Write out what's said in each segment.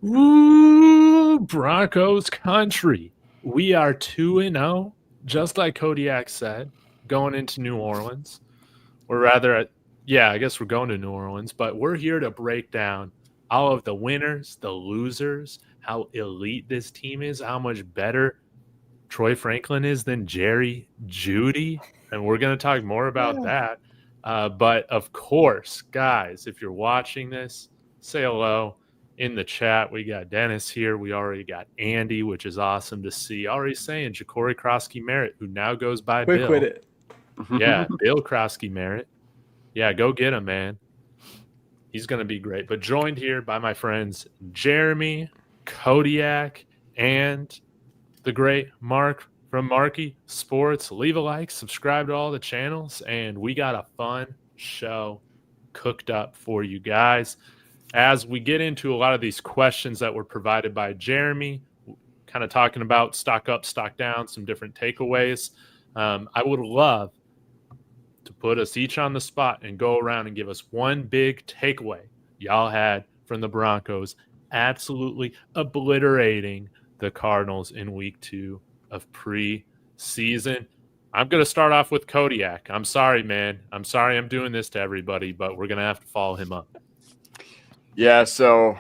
Woo, Broncos country. We are 2-0, just like Kodiak said, going into New Orleans. We're rather at, yeah, I guess we're going to New Orleans, but we're here to break down all of the winners, the losers, how elite this team is, how much better Troy Franklin is than Jerry Judy. And we're going to talk more about that. But of course, guys, if you're watching this, say hello in the chat. We got Dennis here. We already got Andy, which is awesome to see. Already saying Ja'Cory Krosky Merritt, who now goes by Quick with Bill. it. Yeah, Bill Krosky Merritt. Yeah, go get him, man. He's going to be great. But joined here by my friends Jeremy, Kodiak, and the great Mark from Marky Sports. Leave a like, subscribe to all the channels, and we got a fun show cooked up for you guys. As we get into a lot of these questions that were provided by Jeremy, kind of talking about stock up, stock down, some different takeaways, I would love to put us each on the spot and go around and give us one big takeaway y'all had from the Broncos absolutely obliterating the Cardinals in week 2 of preseason. I'm going to start off with Kodiak. I'm sorry, man. I'm sorry I'm doing this to everybody, but we're going to have to follow him up. Yeah, so,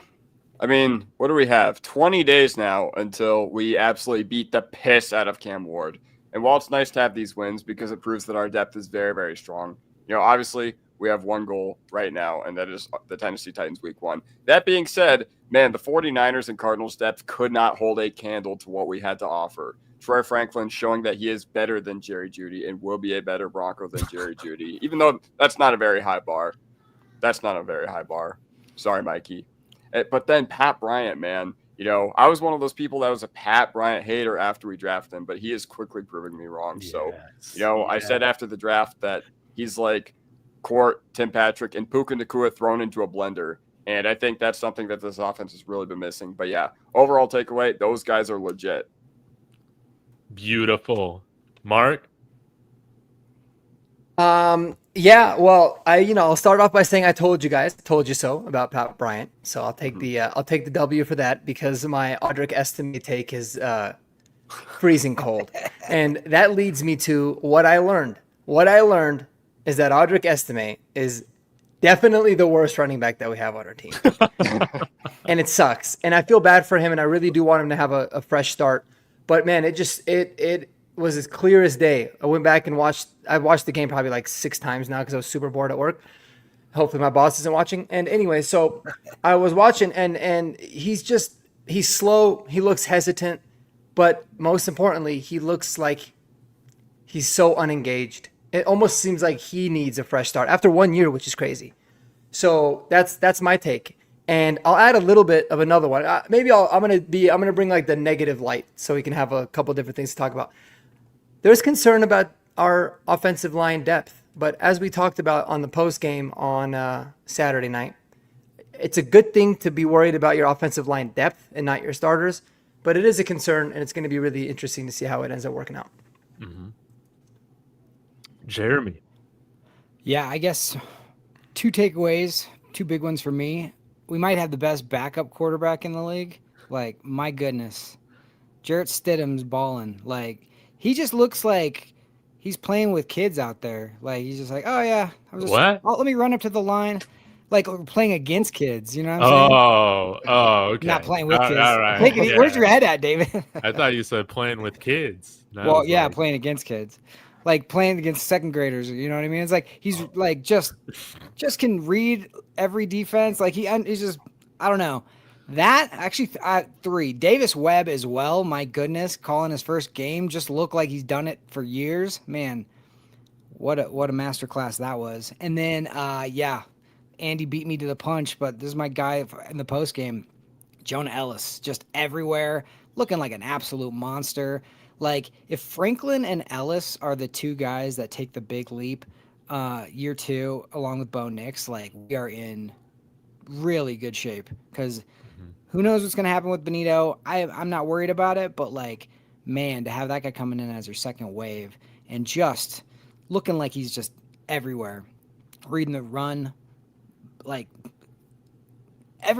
I mean, what do we have? 20 days now until we absolutely beat the piss out of Cam Ward. And while it's nice to have these wins because it proves that our depth is very, very strong, obviously we have one goal right now, and that is the Tennessee Titans week 1. That being said, man, the 49ers and Cardinals depth could not hold a candle to what we had to offer. Troy Franklin showing that he is better than Jerry Jeudy and will be a better Bronco than Jerry Jeudy, even though that's not a very high bar. Sorry, Mikey. But then Pat Bryant, man, I was one of those people that was a Pat Bryant hater after we drafted him, but he is quickly proving me wrong. Yes, so, I said after the draft that he's like Court, Tim Patrick, and Puka Nacua thrown into a blender. And I think that's something that this offense has really been missing. But yeah, overall takeaway, those guys are legit. Beautiful. Mark? Yeah, well, I'll start off by saying I told you so about Pat Bryant. So I'll take the W for that because my Audric Estime take is freezing cold. And that leads me to what I learned. What I learned is that Audric Estime is definitely the worst running back that we have on our team. And it sucks. And I feel bad for him, and I really do want him to have a fresh start. But man, it was as clear as day. I went back and watched the game probably like 6 times now because I was super bored at work. Hopefully my boss isn't watching. And anyway, so I was watching and he's slow. He looks hesitant, but most importantly, he looks like he's so unengaged. It almost seems like he needs a fresh start after 1 year, which is crazy. So that's my take. And I'll add a little bit of another one. Maybe I'm gonna bring like the negative light so we can have a couple different things to talk about. There's concern about our offensive line depth, but as we talked about on the post game on Saturday night, it's a good thing to be worried about your offensive line depth and not your starters, but it is a concern, and it's going to be really interesting to see how it ends up working out. Mm-hmm. Jeremy. Yeah, I guess 2 takeaways, 2 big ones for me. We might have the best backup quarterback in the league. Like, my goodness. Jarrett Stidham's balling. Like, he just looks like he's playing with kids out there. Like, he's just like, oh, yeah. Let me run up to the line. Like, we're playing against kids. You know what I'm saying? Oh, okay. Not playing with kids. All right. Where's your head at, David? I thought you said playing with kids. Well, yeah, playing against kids. Like playing against second graders, you know what I mean? It's like he's like just can read every defense. Like he's just, I don't know. That actually 3. Davis Webb as well. My goodness, calling his first game just looked like he's done it for years. Man, what a masterclass that was. And then Andy beat me to the punch, but this is my guy in the post game, Jonah Ellis, just everywhere, looking like an absolute monster. Like, if Franklin and Ellis are the 2 guys that take the big leap year 2, along with Bo Nix, like, we are in really good shape. Because who knows what's going to happen with Bonitto? I'm not worried about it, but, like, man, to have that guy coming in as your second wave and just looking like he's just everywhere, reading the run, like,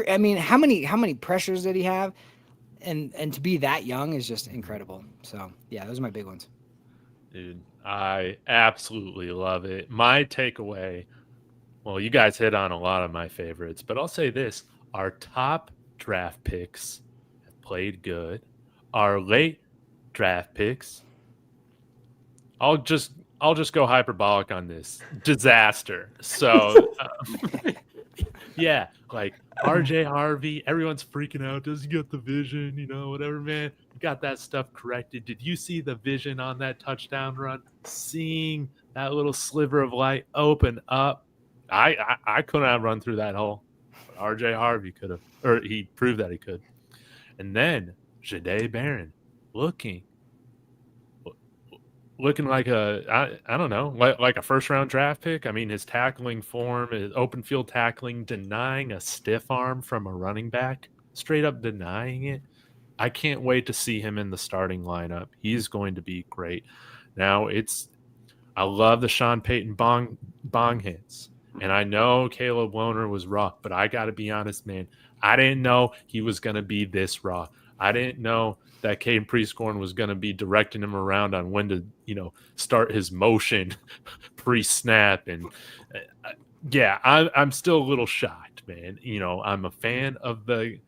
I mean, how many pressures did he have? And to be that young is just incredible. So yeah, those are my big ones. Dude, I absolutely love it. My takeaway, well, you guys hit on a lot of my favorites, but I'll say this. Our top draft picks have played good. Our late draft picks, I'll just go hyperbolic on this. Disaster. So, yeah, like RJ Harvey, everyone's freaking out. Does he get the vision? You know, whatever, man. Got that stuff corrected. Did you see the vision on that touchdown run? Seeing that little sliver of light open up. I couldn't have run through that hole. But RJ Harvey could have, or he proved that he could. And then Jahdae Barron looking like I don't know, like a first round draft pick. I mean, his tackling form, his open field tackling, denying a stiff arm from a running back, straight up denying it. I can't wait to see him in the starting lineup. He's going to be great. Now I love the Sean Payton bong hits. And I know Caleb Lohner was raw, but I got to be honest, man. I didn't know he was going to be this raw. I didn't know that Caden Preiskorn was going to be directing him around on when to, start his motion pre-snap. And yeah, I'm still a little shocked, man. I'm a fan of the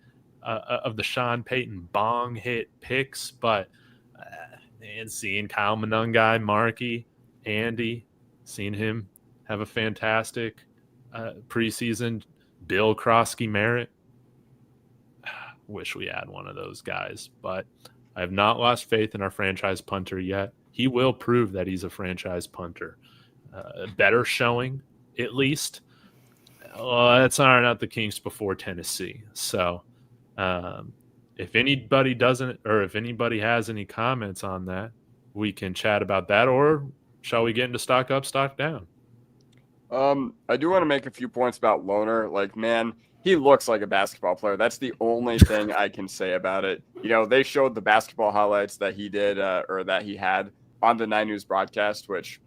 Sean Payton bong hit picks, but and seeing Kyle Monungai, Markey, Andy, seeing him have a fantastic preseason. Bill Krosky Merritt. Wish we had one of those guys, but I have not lost faith in our franchise punter yet. He will prove that he's a franchise punter. Better showing, at least. Let's iron out the kinks before Tennessee. So if anybody doesn't, or if anybody has any comments on that, we can chat about that, or shall we get into stock up, stock down? I do want to make a few points about Lohner. Like, man, he looks like a basketball player. That's the only thing I can say about it. They showed the basketball highlights that he did, or that he had on the 9 News broadcast, which,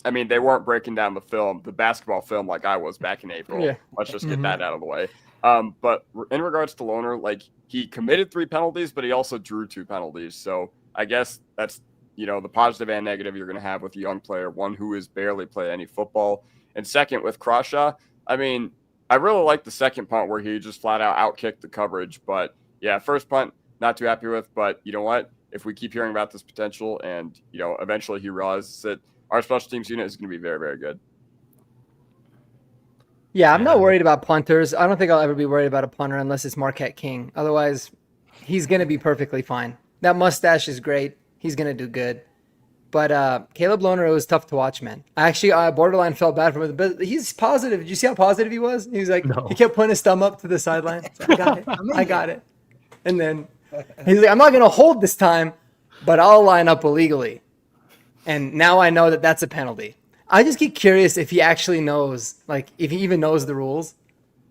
I mean, they weren't breaking down the basketball film like I was back in April. Yeah. Let's just get that out of the way. But in regards to Lohner, like, he committed 3 penalties, but he also drew 2 penalties. So I guess that's, the positive and negative you're going to have with a young player, one who has barely played any football. And second, with Crawshaw, I mean, I really like the second punt where he just flat out outkicked the coverage. But yeah, first punt, not too happy with. But you know what? If we keep hearing about this potential and, eventually he realizes that our special teams unit is going to be very, very good. Yeah, I'm not worried about punters. I don't think I'll ever be worried about a punter unless it's Marquette King. Otherwise, he's going to be perfectly fine. That mustache is great. He's going to do good. But Caleb Lohner, it was tough to watch, man. I actually borderline felt bad for him, but he's positive. Did you see how positive he was? He was like, no. He kept putting his thumb up to the sideline. So, I got it. I got it. And then he's like, I'm not going to hold this time, but I'll line up illegally. And now I know that that's a penalty. I just get curious if he actually knows, like, if he even knows the rules.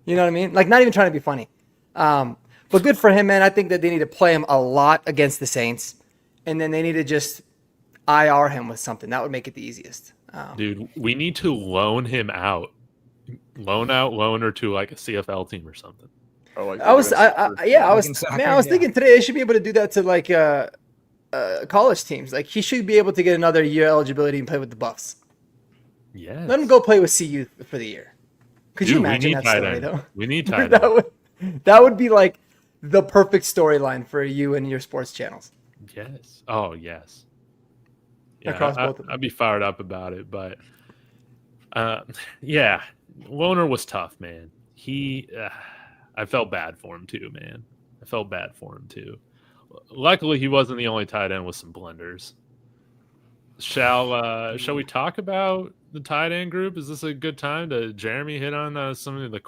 You know what I mean? Like, not even trying to be funny. But good for him, man. I think that they need to play him a lot against the Saints. And then they need to just IR him with something. That would make it the easiest. Dude, we need to loan him out. Loan out Lohner to like a CFL team or something. Oh, like I was thinking today they should be able to do that to like college teams. Like he should be able to get another year eligibility and play with the Buffs. Yeah. Let him go play with CU for the year. Could you imagine that story though? We need tight end. That would be like the perfect storyline for you and your sports channels. Yes. Oh, yes. Yeah, Across both of them. I'd be fired up about it, but yeah, Lohner was tough, man. I felt bad for him too, man. Luckily, he wasn't the only tight end with some blunders. Shall we talk about the tight end group? Is this a good time to Jeremy hit on some of the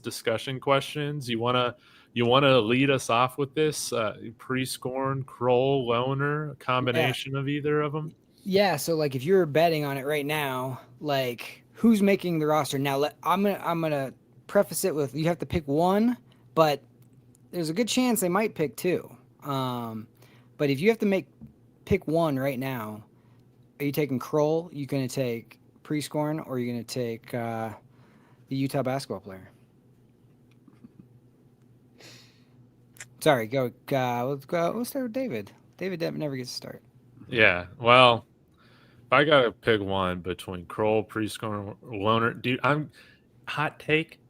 discussion questions? You wanna lead us off with this? Preiskorn, Krull, Lohner, a combination of either of them? Yeah, so like if you're betting on it right now, like who's making the roster? Now I'm gonna preface it with you have to pick one, but there's a good chance they might pick 2. But if you have to pick one right now, are you taking Krull? You gonna take Preiskorn, or are you gonna take the Utah basketball player? Sorry, go. Let's go. Let's start with David. David never gets to start. Yeah. Well, if I gotta pick one between Krull, Preiskorn, Lohner, dude, I'm hot take.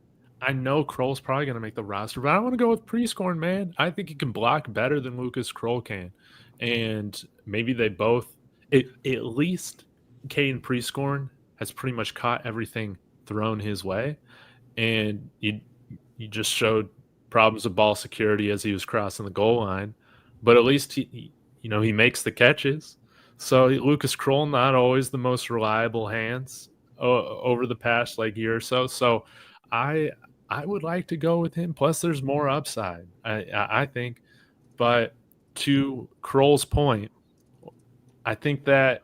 I know Krull's probably gonna make the roster, but I want to go with Preiskorn, man. I think he can block better than Lucas Krull can, and maybe they both. At least Caden Preiskorn has pretty much caught everything thrown his way, and you just showed problems with ball security as he was crossing the goal line, but at least he makes the catches. So Lucas Krull not always the most reliable hands over the past year or so. So I I would like to go with him. Plus, there's more upside. I think, but to Krull's point, I think that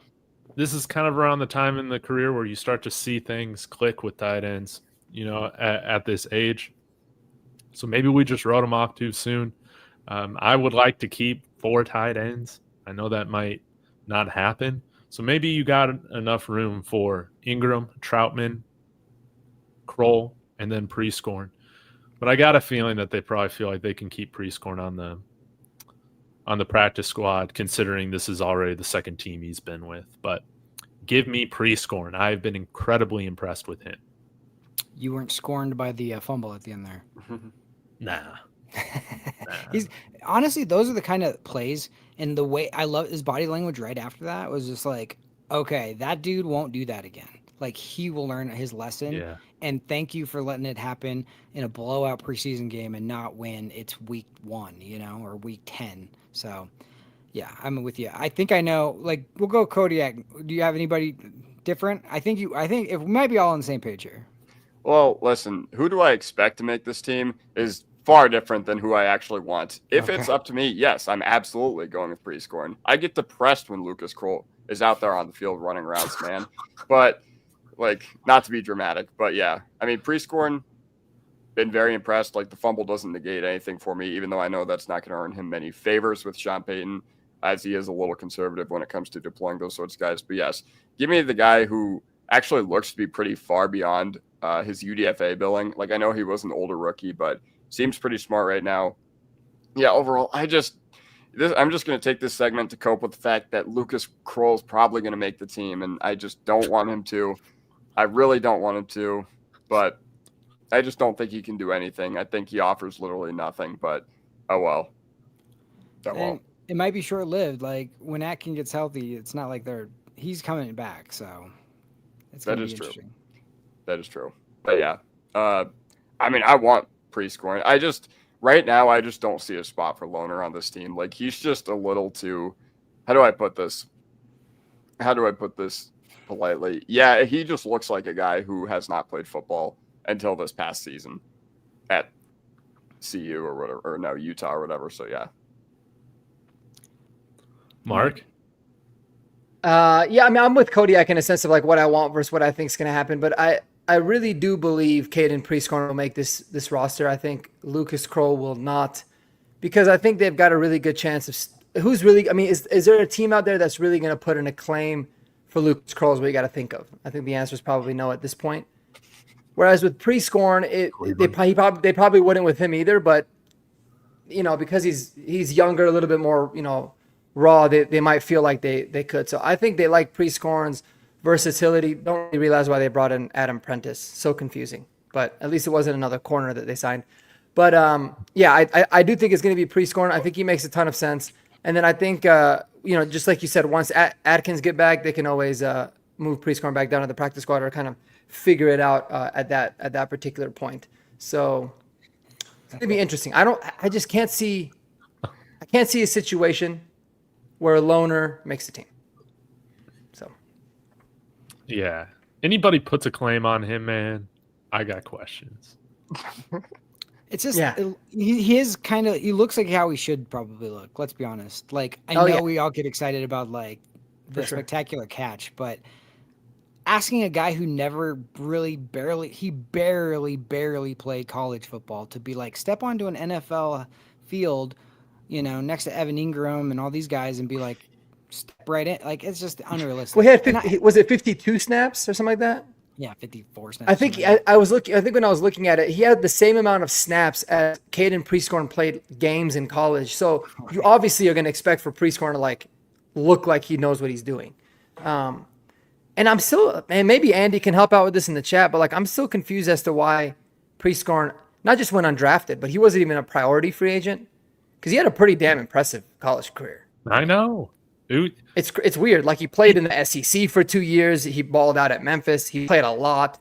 this is kind of around the time in the career where you start to see things click with tight ends. At this age. So maybe we just wrote him off too soon. I would like to keep 4 tight ends. I know that might not happen. So maybe you got enough room for Ingram, Troutman, Krull, and then Preiskorn. But I got a feeling that they probably feel like they can keep Preiskorn on the practice squad, considering this is already the second team he's been with. But give me Preiskorn. I've been incredibly impressed with him. You weren't scorned by the fumble at the end there. Nah. He's honestly, those are the kind of plays, and the way I love his body language right after that was just like, okay, that dude won't do that again. Like, he will learn his lesson. Yeah. And thank you for letting it happen in a blowout preseason game and not when it's week 1, or week 10. So, yeah, I'm with you. I think I know. Like, we'll go Kodiak. Do you have anybody different? I think it might be all on the same page here. Well, listen, who do I expect to make this team is far different than who I actually want. If it's up to me, yes, I'm absolutely going with Preiskorn. I get depressed when Lucas Krull is out there on the field running routes, man. But, not to be dramatic, but yeah. I mean, Preiskorn, been very impressed. The fumble doesn't negate anything for me, even though I know that's not going to earn him many favors with Sean Payton, as he is a little conservative when it comes to deploying those sorts of guys. But yes, give me the guy who actually looks to be pretty far beyond his UDFA billing. I know he was an older rookie, but seems pretty smart right now. Yeah, overall, I'm just going to take this segment to cope with the fact that Lucas Krull is probably going to make the team, and I just don't want him to. I really don't want him to, but I just don't think he can do anything. I think he offers literally nothing, but oh well. And it might be short-lived. When Atkin gets healthy, it's not like he's coming back, so it's going to be interesting. That is true. But yeah, I mean, I want Preiskorn. Right now, I just don't see a spot for Lohner on this team. He's just a little too, how do I put this politely? Yeah, he just looks like a guy who has not played football until this past season at CU or whatever, or no, Utah or whatever. So yeah. Mark? Yeah, I mean, I'm with Kodiak in a sense of what I want versus what I think is going to happen, but I really do believe Caden Preiskorn will make this roster. I think Lucas Krull will not, because I think they've got a really good chance of who's really. I mean, is there a team out there that's really going to put in a claim for Lucas Krull? Is what you got to think of. I think the answer is probably no at this point. Whereas with Preiskorn, they probably wouldn't with him either. But because he's younger, a little bit more raw, they might feel like they could. So I think they like Preiskorn's versatility. Don't really realize why they brought in Adam Prentice. So confusing. But at least it wasn't another corner that they signed. But yeah, I do think it's going to be Preiskorn. I think he makes a ton of sense. And then I think just like you said, once Atkins get back, they can always move Preiskorn back down to the practice squad or kind of figure it out at that particular point. So it's going to be interesting. I just can't see a situation where a Lohner makes the team. So yeah, anybody puts a claim on him, man, I got questions. It's just he is kind of, he looks like how he should probably look. Let's be honest. We all get excited about the spectacular catch, but asking a guy who never really barely played college football to be step onto an NFL field, next to Evan Ingram and all these guys and be step right in. It's just unrealistic. Well, was it 52 snaps or something like that? Yeah, 54 snaps. I think I was looking. I think when I was looking at it, he had the same amount of snaps as Caden Preiskorn played games in college. So you obviously are going to expect for Preiskorn to like look like he knows what he's doing. And I'm still, and maybe Andy can help out with this in the chat, but like I'm still confused as to why Preiskorn not just went undrafted, but he wasn't even a priority free agent because he had a pretty damn impressive college career. I know. Dude, It's weird. Like he played in the SEC for 2 years. He balled out at Memphis. He played a lot.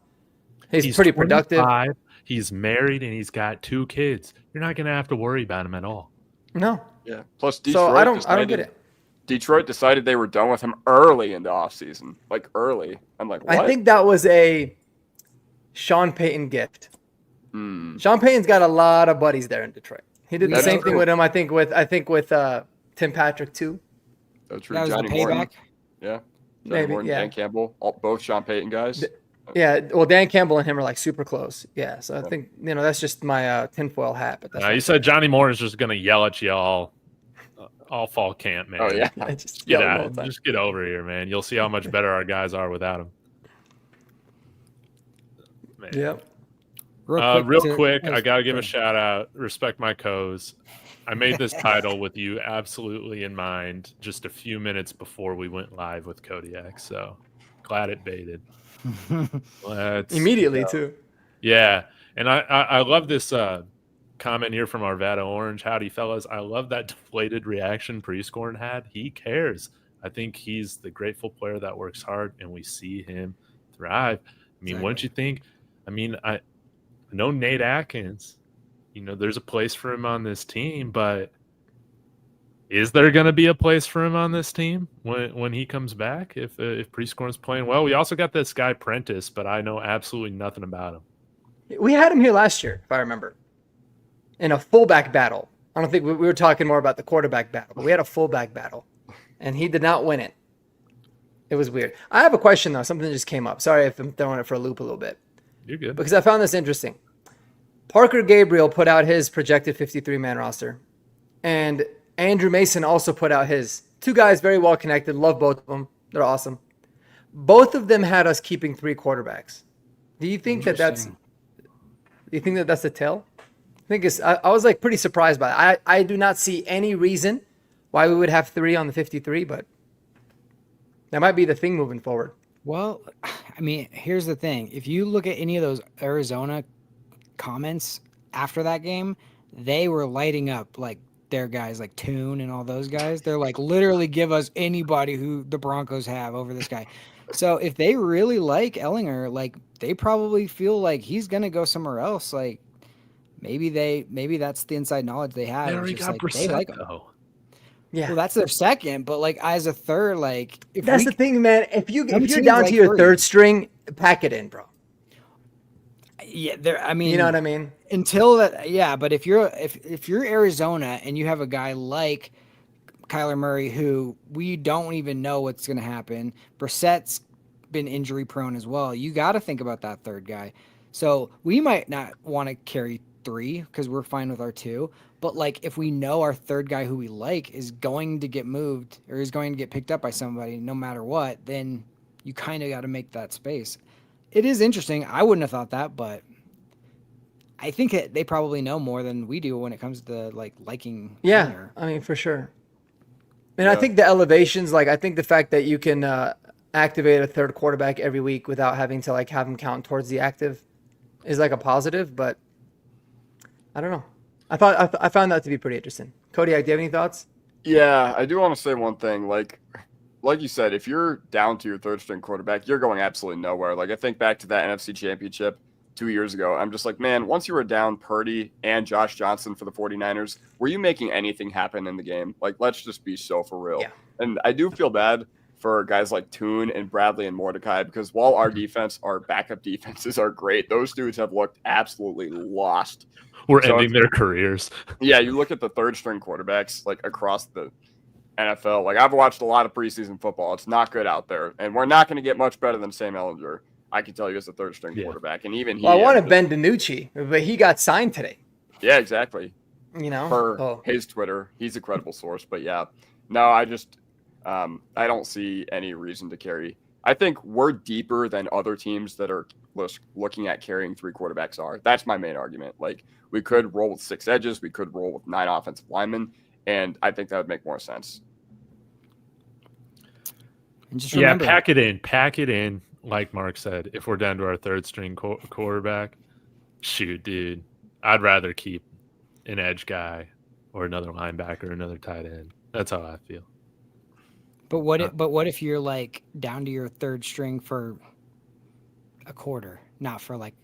He's pretty productive. 25, he's married and he's got 2 kids. You're not going to have to worry about him at all. No. Yeah. Plus, Detroit So I don't get it. Detroit decided they were done with him early in the offseason. Like, early. I'm like, what? I think that was a Sean Payton gift. Sean Payton's got a lot of buddies there in Detroit. He did the That's same thing true. with him, I think with Tim Patrick too. That's true. That was Johnny the Morton. payback. Yeah. Johnny Maybe, Morton, yeah. Dan Campbell, both Sean Payton guys. Yeah, well, Dan Campbell and him are like super close. Yeah, so I think that's just my tinfoil hat. But that's You said Johnny Moore is just going to yell at you all fall camp, man. Oh, yeah. I just Get yell all out. the time. Just get over here, man. You'll see how much better our guys are without him. Man. Yep. Real quick, I got to give a shout out. Respect my co's. I made this title with you absolutely in mind just a few minutes before we went live with Kodiak. So glad it baited. Immediately too. Yeah. And I love this comment here from Arvada Orange. Howdy, fellas. I love that deflated reaction Preiskorn had. He cares. I think he's the grateful player that works hard, and we see him thrive. I mean, wouldn't you think? I mean, I know Nate Atkins. There's a place for him on this team, but is there going to be a place for him on this team when he comes back? If Preiskorn's playing well, we also got this guy Prentice, but I know absolutely nothing about him. We had him here last year, if I remember, in a fullback battle. I don't think we were talking more about the quarterback battle, but we had a fullback battle, and he did not win it. It was weird. I have a question though. Something just came up. Sorry if I'm throwing it for a loop a little bit. You're good. Because I found this interesting. Parker Gabriel put out his projected 53-man roster, and Andrew Mason also put out his. 2 guys very well connected. Love both of them. They're awesome. Both of them had us keeping 3 quarterbacks. Do you think that's? Do you think that's a tell? I think I was like pretty surprised by it. I do not see any reason why we would have 3 on the 53, but that might be the thing moving forward. Well, I mean, here's the thing. If you look at any of those Arizona comments after that game, they were lighting up like their guys like Toon and all those guys. They're like, literally give us anybody who the Broncos have over this guy. So if they really like Ellinger, like they probably feel like he's going to go somewhere else. Like maybe that's the inside knowledge they have. They already got Brissett, they like him. though. Yeah. Well, that's their second, but like as a third, like if that's the thing, man. If you're down like to your 3. third string, pack it in, bro. Yeah, I mean, you know what I mean? Until that, yeah. But if you're Arizona and you have a guy like Kyler Murray, who we don't even know what's going to happen, Brissett's been injury prone as well. You got to think about that third guy. So we might not want to carry 3 because we're fine with our 2. But like if we know our third guy who we like is going to get moved or is going to get picked up by somebody, no matter what, then you kind of got to make that space. It is interesting. I wouldn't have thought that, but I think they probably know more than we do when it comes to like liking. Yeah, Lohner. I mean for sure. And I think the elevations, like I think the fact that you can activate a third quarterback every week without having to like have him count towards the active is like a positive. But I don't know. I found that to be pretty interesting. Kodiak, do you have any thoughts? Yeah, I do want to say one thing. Like you said, if you're down to your third string quarterback, you're going absolutely nowhere. Like I think back to that NFC Championship 2 years ago. I'm just like, man, once you were down Purdy and Josh Johnson for the 49ers, were you making anything happen in the game? Like, let's just be so for real. Yeah. And I do feel bad for guys like Toon and Bradley and Mordecai because while our backup defenses are great, those dudes have looked absolutely lost. We're ending their careers. Yeah, you look at the third string quarterbacks like across the NFL. Like I've watched a lot of preseason football. It's not good out there, and we're not going to get much better than Sam Ehlinger. I can tell you as a third string quarterback, and even he. Well, I wanted Ben DiNucci, but he got signed today. Yeah, exactly. For his Twitter, he's a credible source. But yeah, no, I just I don't see any reason to carry I think we're deeper than other teams that are looking at carrying 3 quarterbacks are. That's my main argument. Like, we could roll with 6 edges. We could roll with 9 offensive linemen. And I think that would make more sense. And just remember, pack it in. Like Mark said, if we're down to our third string quarterback, shoot, dude, I'd rather keep an edge guy or another linebacker, another tight end. That's how I feel. But what if you're like down to your third string for a quarter, not for like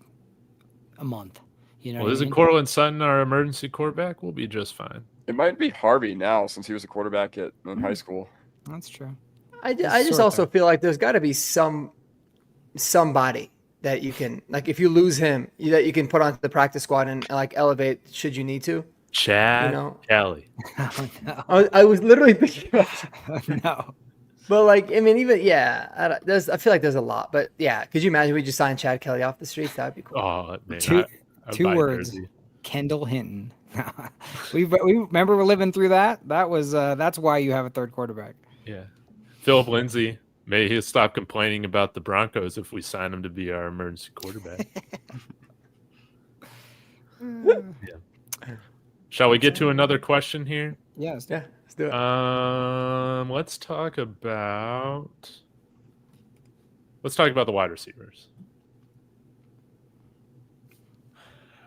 a month? You know. Well, isn't Cortland Sutton our emergency quarterback? We'll be just fine. It might be Harvey now since he was a quarterback in high school. That's true. I just also feel like there's got to be somebody that you can, like, if you lose him, that you can put onto the practice squad and like elevate should you need to. Chad Kelly. Oh, no. I was literally thinking about No. But like, I mean, even I feel like there's a lot. But yeah, could you imagine we just signed Chad Kelly off the streets? That'd be cool. Oh man, two words: Kendall Hinton. we remember we're living through that. That was that's why you have a third quarterback. Yeah, Philip Lindsay. May he stop complaining about the Broncos if we sign him to be our emergency quarterback. Yeah. Shall we get to another question here? Yes. Yeah, let's do it. Let's talk about the wide receivers.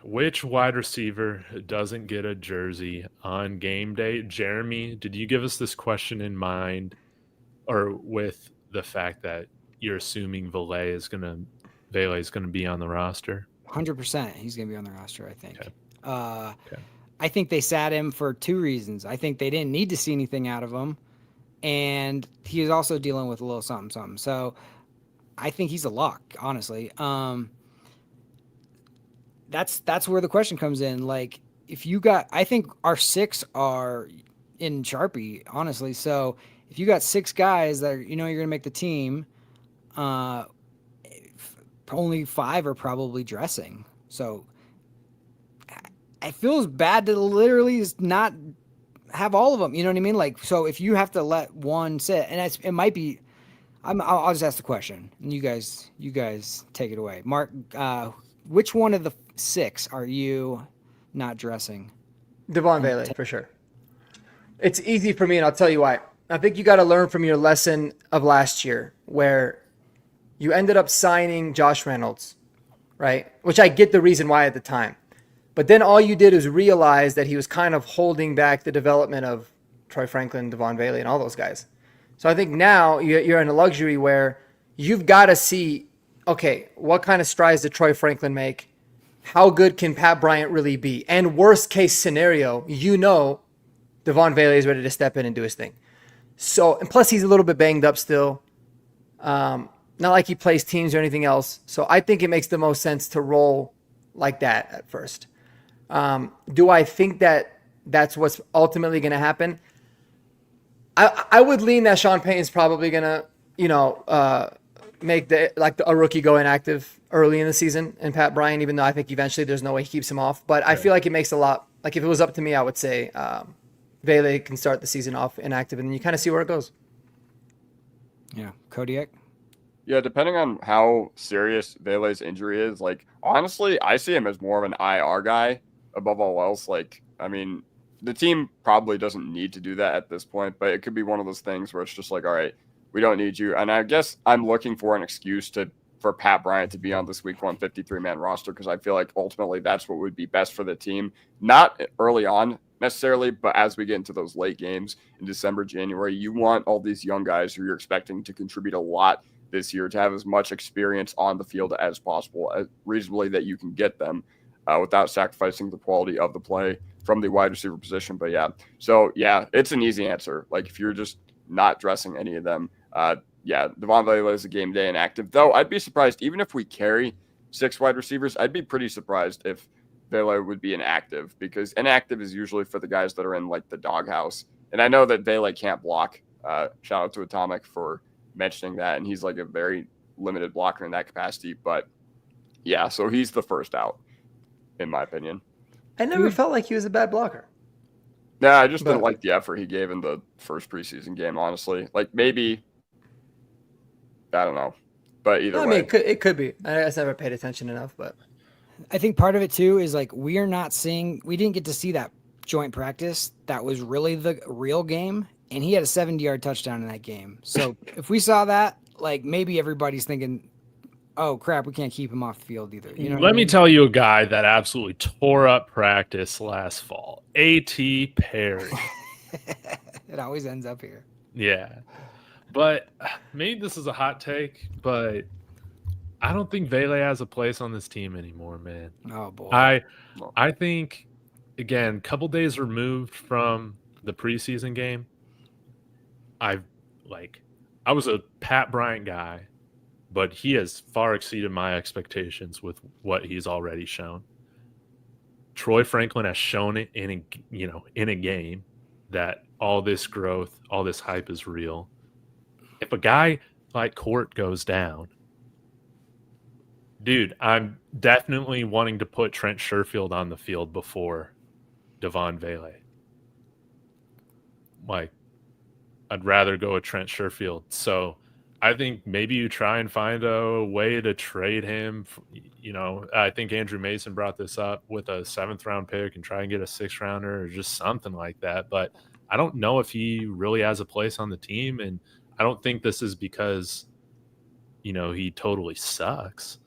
Which wide receiver doesn't get a jersey on game day? Jeremy, did you give us this question in mind, or with the fact that you're assuming Vele is going to be on the roster? 100%. He's going to be on the roster, I think. Okay. Okay. I think they sat him for 2 reasons. I think they didn't need to see anything out of him, and he was also dealing with a little something. So I think he's a lock, honestly. That's where the question comes in. Like, I think our 6 are in Sharpie, honestly. So if you got 6 guys that you're going to make the team, only 5 are probably dressing. So it feels bad to literally not have all of them. You know what I mean? Like, so if you have to let one sit, and it might be, I'll just ask the question, and you guys take it away. Mark, which one of the 6 are you not dressing? Devon Vele, for sure. It's easy for me, and I'll tell you why. I think you got to learn from your lesson of last year, where you ended up signing Josh Reynolds, right? Which I get the reason why at the time. But then all you did is realize that he was kind of holding back the development of Troy Franklin, Devon Vele, and all those guys. So I think now you're in a luxury where you've got to see, okay, what kind of strides did Troy Franklin make? How good can Pat Bryant really be? And worst case scenario, Devon Vele is ready to step in and do his thing. So, and plus he's a little bit banged up still. Not like he plays teams or anything else. So I think it makes the most sense to roll like that at first. Do I think that that's what's ultimately going to happen? I would lean that Sean Payton's probably going to, make a rookie go inactive early in the season, and Pat Bryant, even though I think eventually there's no way he keeps him off. But I feel like it makes a lot. Like, if it was up to me, I would say Vele can start the season off inactive, and then you kind of see where it goes. Yeah, Kodiak. Yeah, depending on how serious Vele's injury is, like, honestly, I see him as more of an IR guy above all else. Like, I mean, the team probably doesn't need to do that at this point, but it could be one of those things where it's just like, all right, we don't need you. And I guess I'm looking for an excuse for Pat Bryant to be on this week 1 53-man roster, because I feel like ultimately that's what would be best for the team. Not early on necessarily, but as we get into those late games in December, January, you want all these young guys who you're expecting to contribute a lot this year to have as much experience on the field as possible, as reasonably that you can get them without sacrificing the quality of the play from the wide receiver position. But yeah, it's an easy answer. Like, if you're just not dressing any of them, Devon Vele is a game day inactive. Though I'd be surprised, even if we carry 6 wide receivers, I'd be pretty surprised if Vele would be inactive, because inactive is usually for the guys that are in like the doghouse. And I know that Vele can't block. Shout out to Atomic for mentioning that, and he's like a very limited blocker in that capacity. But yeah, so he's the first out, in my opinion. I never felt like he was a bad blocker. Yeah, I just didn't like the effort he gave in the first preseason game, honestly. Like, maybe I don't know. But either I way. mean, it could be. I just never paid attention enough, but I think part of it too is like we didn't get to see that joint practice that was really the real game, and he had a 70-yard touchdown in that game. So if we saw that, like maybe everybody's thinking, oh crap, we can't keep him off the field either. You know Let me tell you a guy that absolutely tore up practice last fall. A.T. Perry. It always ends up here. Yeah. But maybe this is a hot take, but I don't think Vele has a place on this team anymore, man. Oh boy. I think, again, a couple days removed from the preseason game, I was a Pat Bryant guy, but he has far exceeded my expectations with what he's already shown. Troy Franklin has shown it in a game that all this growth, all this hype is real. If a guy like Court goes down, dude, I'm definitely wanting to put Trent Sherfield on the field before Devon Vele. Like, I'd rather go with Trent Sherfield. So I think maybe you try and find a way to trade him. I think Andrew Mason brought this up with a 7th-round pick and try and get a 6th-rounder or just something like that. But I don't know if he really has a place on the team, and I don't think this is because, he totally sucks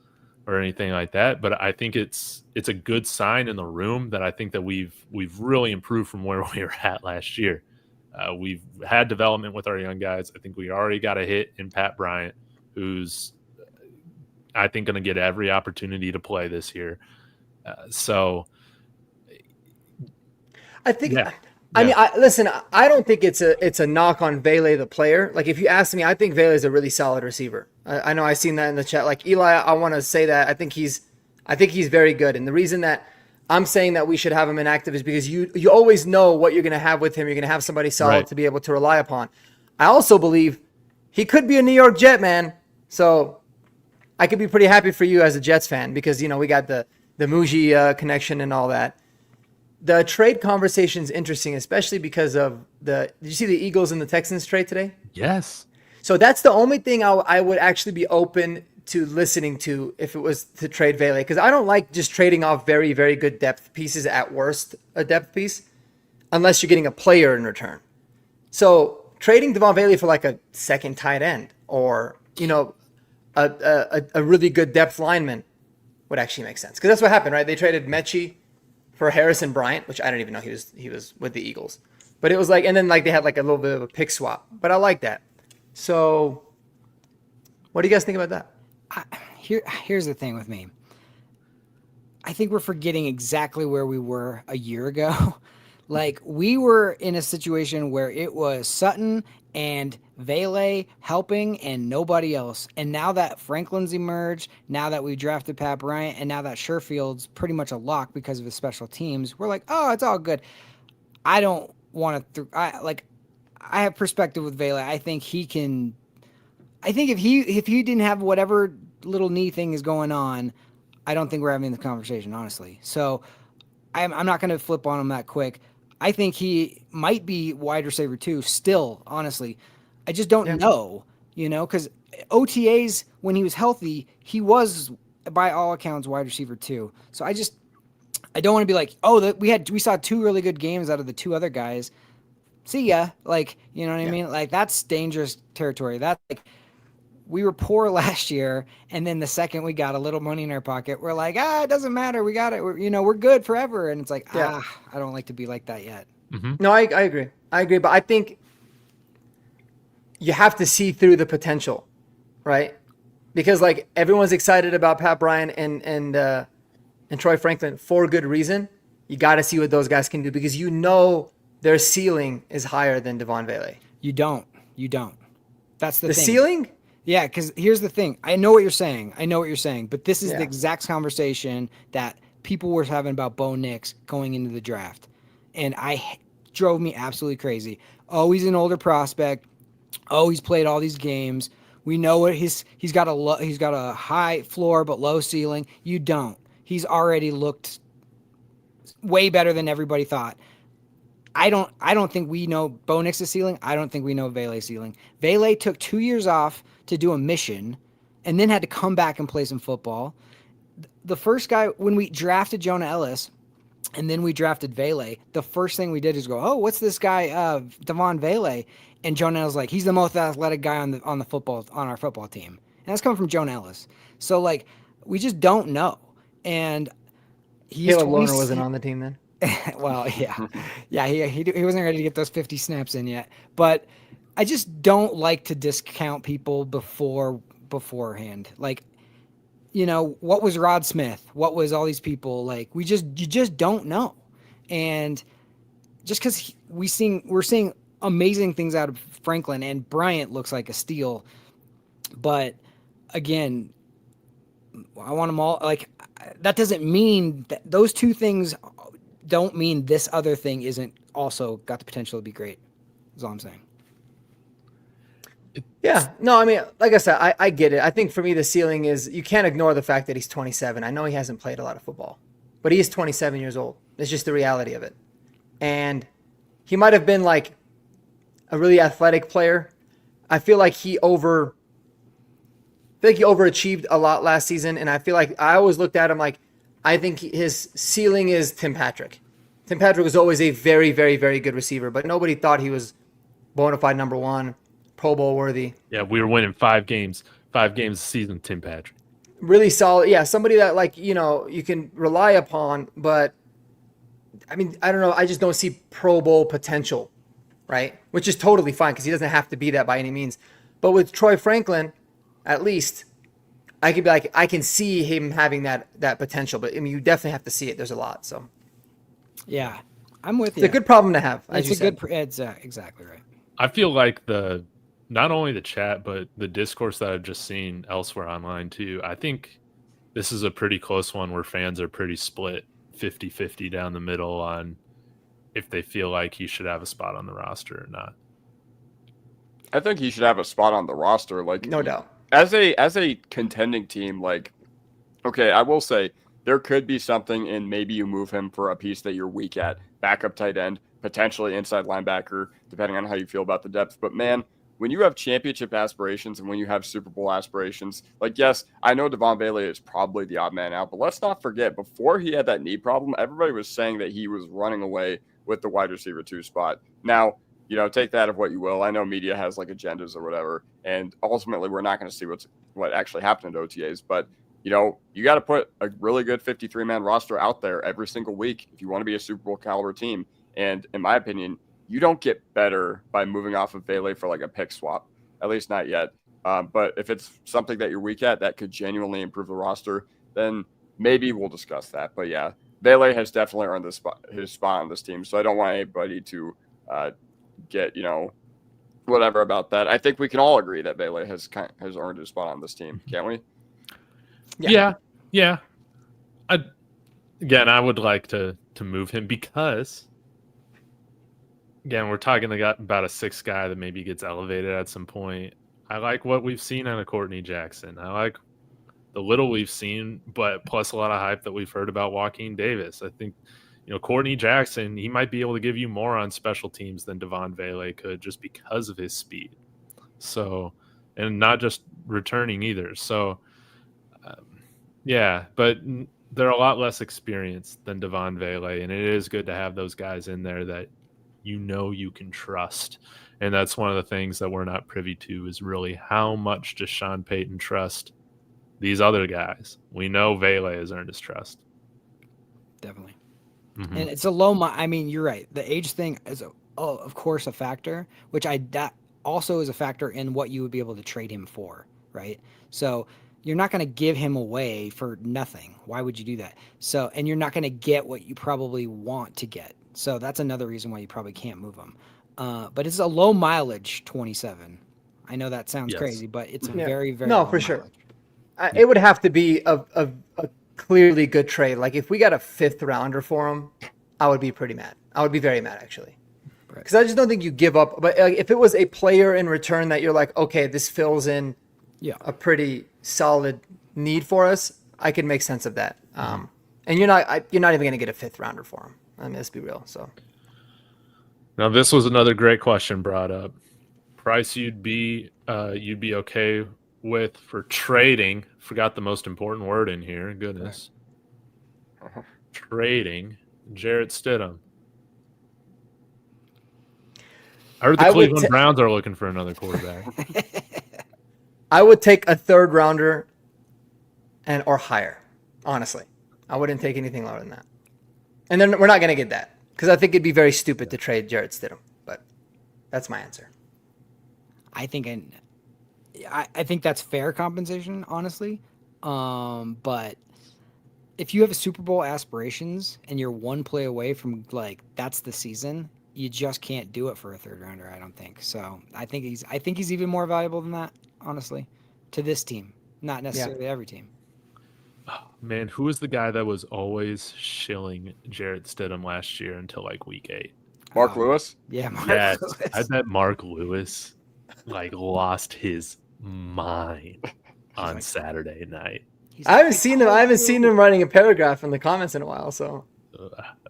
or anything like that. But I think it's a good sign in the room that I think that we've really improved from where we were at last year. We've had development with our young guys. I think we already got a hit in Pat Bryant, who's, I think, going to get every opportunity to play this year. So I think. Yeah. I mean, listen. I don't think it's a knock on Vele the player. Like, if you ask me, I think Vele is a really solid receiver. I know I've seen that in the chat. Like Eli, I want to say that I think he's very good. And the reason that I'm saying that we should have him inactive is because you always know what you're going to have with him. You're going to have somebody solid to be able to rely upon. I also believe he could be a New York Jet, man. So I could be pretty happy for you as a Jets fan because we got the Muji connection and all that. The trade conversation is interesting, especially because of did you see the Eagles and the Texans trade today? Yes. So that's the only thing I would actually be open to listening to if it was to trade Vele, because I don't like just trading off very, very good depth pieces, at worst a depth piece, unless you're getting a player in return. So trading Devon Vele for like a second tight end or a really good depth lineman would actually make sense, because that's what happened, right? They traded Mechie for Harrison Bryant, which I don't even know he was with the Eagles. But it was like, and then like they had like a little bit of a pick swap. But I like that. So what do you guys think about that? Here's the thing with me. I think we're forgetting exactly where we were a year ago. Like, we were in a situation where it was Sutton and Vele helping and nobody else. And now that Franklin's emerged, now that we drafted Pat Bryant, and now that Sherfield's pretty much a lock because of his special teams, we're like, oh, it's all good. I don't want to. I have perspective with Vele. I think he can. I think if he didn't have whatever little knee thing is going on, I don't think we're having this conversation, honestly. So I'm not going to flip on him that quick. I think he might be wide receiver too, still, honestly. I just don't know, because OTAs, when he was healthy, he was, by all accounts, wide receiver too. So I don't want to be like, oh, we saw 2 really good games out of the 2 other guys. See ya. Like, you know what I mean? Like, that's dangerous territory. That's like, we were poor last year, and then the second we got a little money in our pocket, we're like, it doesn't matter. We got it. We're good forever. And it's like, I don't like to be like that yet. Mm-hmm. No, I agree. But I think you have to see through the potential, right? Because like everyone's excited about Pat Bryant and Troy Franklin for good reason. You got to see what those guys can do, because their ceiling is higher than Devon Vele. You don't. That's the thing. Ceiling? Yeah, because here's the thing. I know what you're saying, but this is the exact conversation that people were having about Bo Nix going into the draft. And drove me absolutely crazy. Oh, he's an older prospect. Oh, he's played all these games. We know what he's got a high floor but low ceiling. You don't. He's already looked way better than everybody thought. I don't think we know Bo Nix's ceiling. I don't think we know Vele's ceiling. Vele took 2 years off to do a mission and then had to come back and play some football. The first guy, when we drafted Jonah Ellis and then we drafted Vele, the first thing we did is go, oh, what's this guy, Devon Vele? And Jonah Ellis like, he's the most athletic guy on our football team. And that's coming from Jonah Ellis. So like, we just don't know. And Caleb Lohner wasn't on the team then. Well, yeah, he wasn't ready to get those 50 snaps in yet. But I just don't like to discount people beforehand. Like, you know, what was Rod Smith? What was all these people? Like, you just don't know. And just because we're seeing amazing things out of Franklin, and Bryant looks like a steal, but again, I want them all. Like, that doesn't mean that those two things don't mean this other thing isn't also got the potential to be great. Is all I'm saying. Yeah, no, I mean, like I said, I get it. I think for me, the ceiling is you can't ignore the fact that he's 27. I know he hasn't played a lot of football, but he is 27 years old. It's just the reality of it. And he might have been like a really athletic player. I feel like he overachieved a lot last season. And I feel like I always looked at him like, I think his ceiling is Tim Patrick. Tim Patrick was always a very, very, very good receiver, but nobody thought he was bona fide number one, Pro Bowl worthy. Yeah, we were winning 5 games a season, Tim Patrick. Really solid. Yeah, somebody that, like, you know, you can rely upon, but I mean, I don't know. I just don't see Pro Bowl potential, right? Which is totally fine because he doesn't have to be that by any means. But with Troy Franklin, at least, I could be like, I can see him having that potential. But I mean, you definitely have to see it. There's a lot. So, yeah, I'm with you. It's a good problem to have. It's exactly right. I feel like not only the chat, but the discourse that I've just seen elsewhere online too. I think this is a pretty close one where fans are pretty split 50-50 down the middle on if they feel like he should have a spot on the roster or not. I think he should have a spot on the roster. Like, no doubt. As a contending team, like, okay, I will say there could be something in maybe you move him for a piece that you're weak at, backup tight end, potentially inside linebacker, depending on how you feel about the depth. But man, when you have championship aspirations and when you have Super Bowl aspirations, like, yes, I know Devon Vele is probably the odd man out, but let's not forget, before he had that knee problem, everybody was saying that he was running away with the wide receiver 2 spot. Now, you know, take that of what you will. I know media has like agendas or whatever, and ultimately we're not going to see what actually happened at OTAs, but you know, you got to put a really good 53-man roster out there every single week if you want to be a Super Bowl caliber team. And in my opinion, you don't get better by moving off of Vele for like a pick swap, at least not yet. But if it's something that you're weak at that could genuinely improve the roster, then maybe we'll discuss that. But yeah, Vele has definitely earned his spot on this team. So I don't want anybody to get, you know, whatever about that. I think we can all agree that Vele has earned his spot on this team, can't we? Yeah. I would like to move him because, again, we're talking about a 6th guy that maybe gets elevated at some point. I like what we've seen out of Courtney Jackson. I like the little we've seen, but plus a lot of hype that we've heard about Joaquin Davis. I think, you know, Courtney Jackson, he might be able to give you more on special teams than Devon Vele could just because of his speed. So, and not just returning either. So, yeah, but they're a lot less experienced than Devon Vele, and it is good to have those guys in there that you know you can trust. And that's one of the things that we're not privy to is really how much does Sean Payton trust these other guys. We know Vele has earned his trust. Definitely. Mm-hmm. And it's a low. I mean, you're right. The age thing is, of course, a factor, which that also is a factor in what you would be able to trade him for, right? So you're not going to give him away for nothing. Why would you do that? So, and you're not going to get what you probably want to get. So that's another reason why you probably can't move him. But it's a low mileage 27. I know that sounds crazy, but it's a very, very no, for sure. It would have to be a clearly good trade. Like if we got a 5th rounder for him, I would be pretty mad. I would be very mad actually, because I just don't think you give up. But if it was a player in return that you're like, okay, this fills in a pretty solid need for us, I can make sense of that. And you're not even going to get a 5th rounder for him. I mean, let's be real. So Now, this was another great question brought up. Price you'd be okay with for trading. Forgot the most important word in here. Goodness. Trading Jarrett Stidham. I heard the I would Cleveland Browns are looking for another quarterback. I would take a third rounder or higher. Honestly, I wouldn't take anything lower than that. And then we're not going to get that because I think it'd be very stupid to trade Jarrett Stidham. But that's my answer. I think that's fair compensation, honestly. But if you have Super Bowl aspirations and you're one play away from like that's the season, you just can't do it for a third rounder. I don't think so. I think he's even more valuable than that, honestly, to this team, not necessarily every team. Oh, man, who was the guy that was always shilling Jarrett Stidham last year until like week 8? Mark Lewis? Yeah, Mark Yes, Lewis. I bet Mark Lewis like lost his mind on Saturday night. I haven't seen him writing a paragraph in the comments in a while, so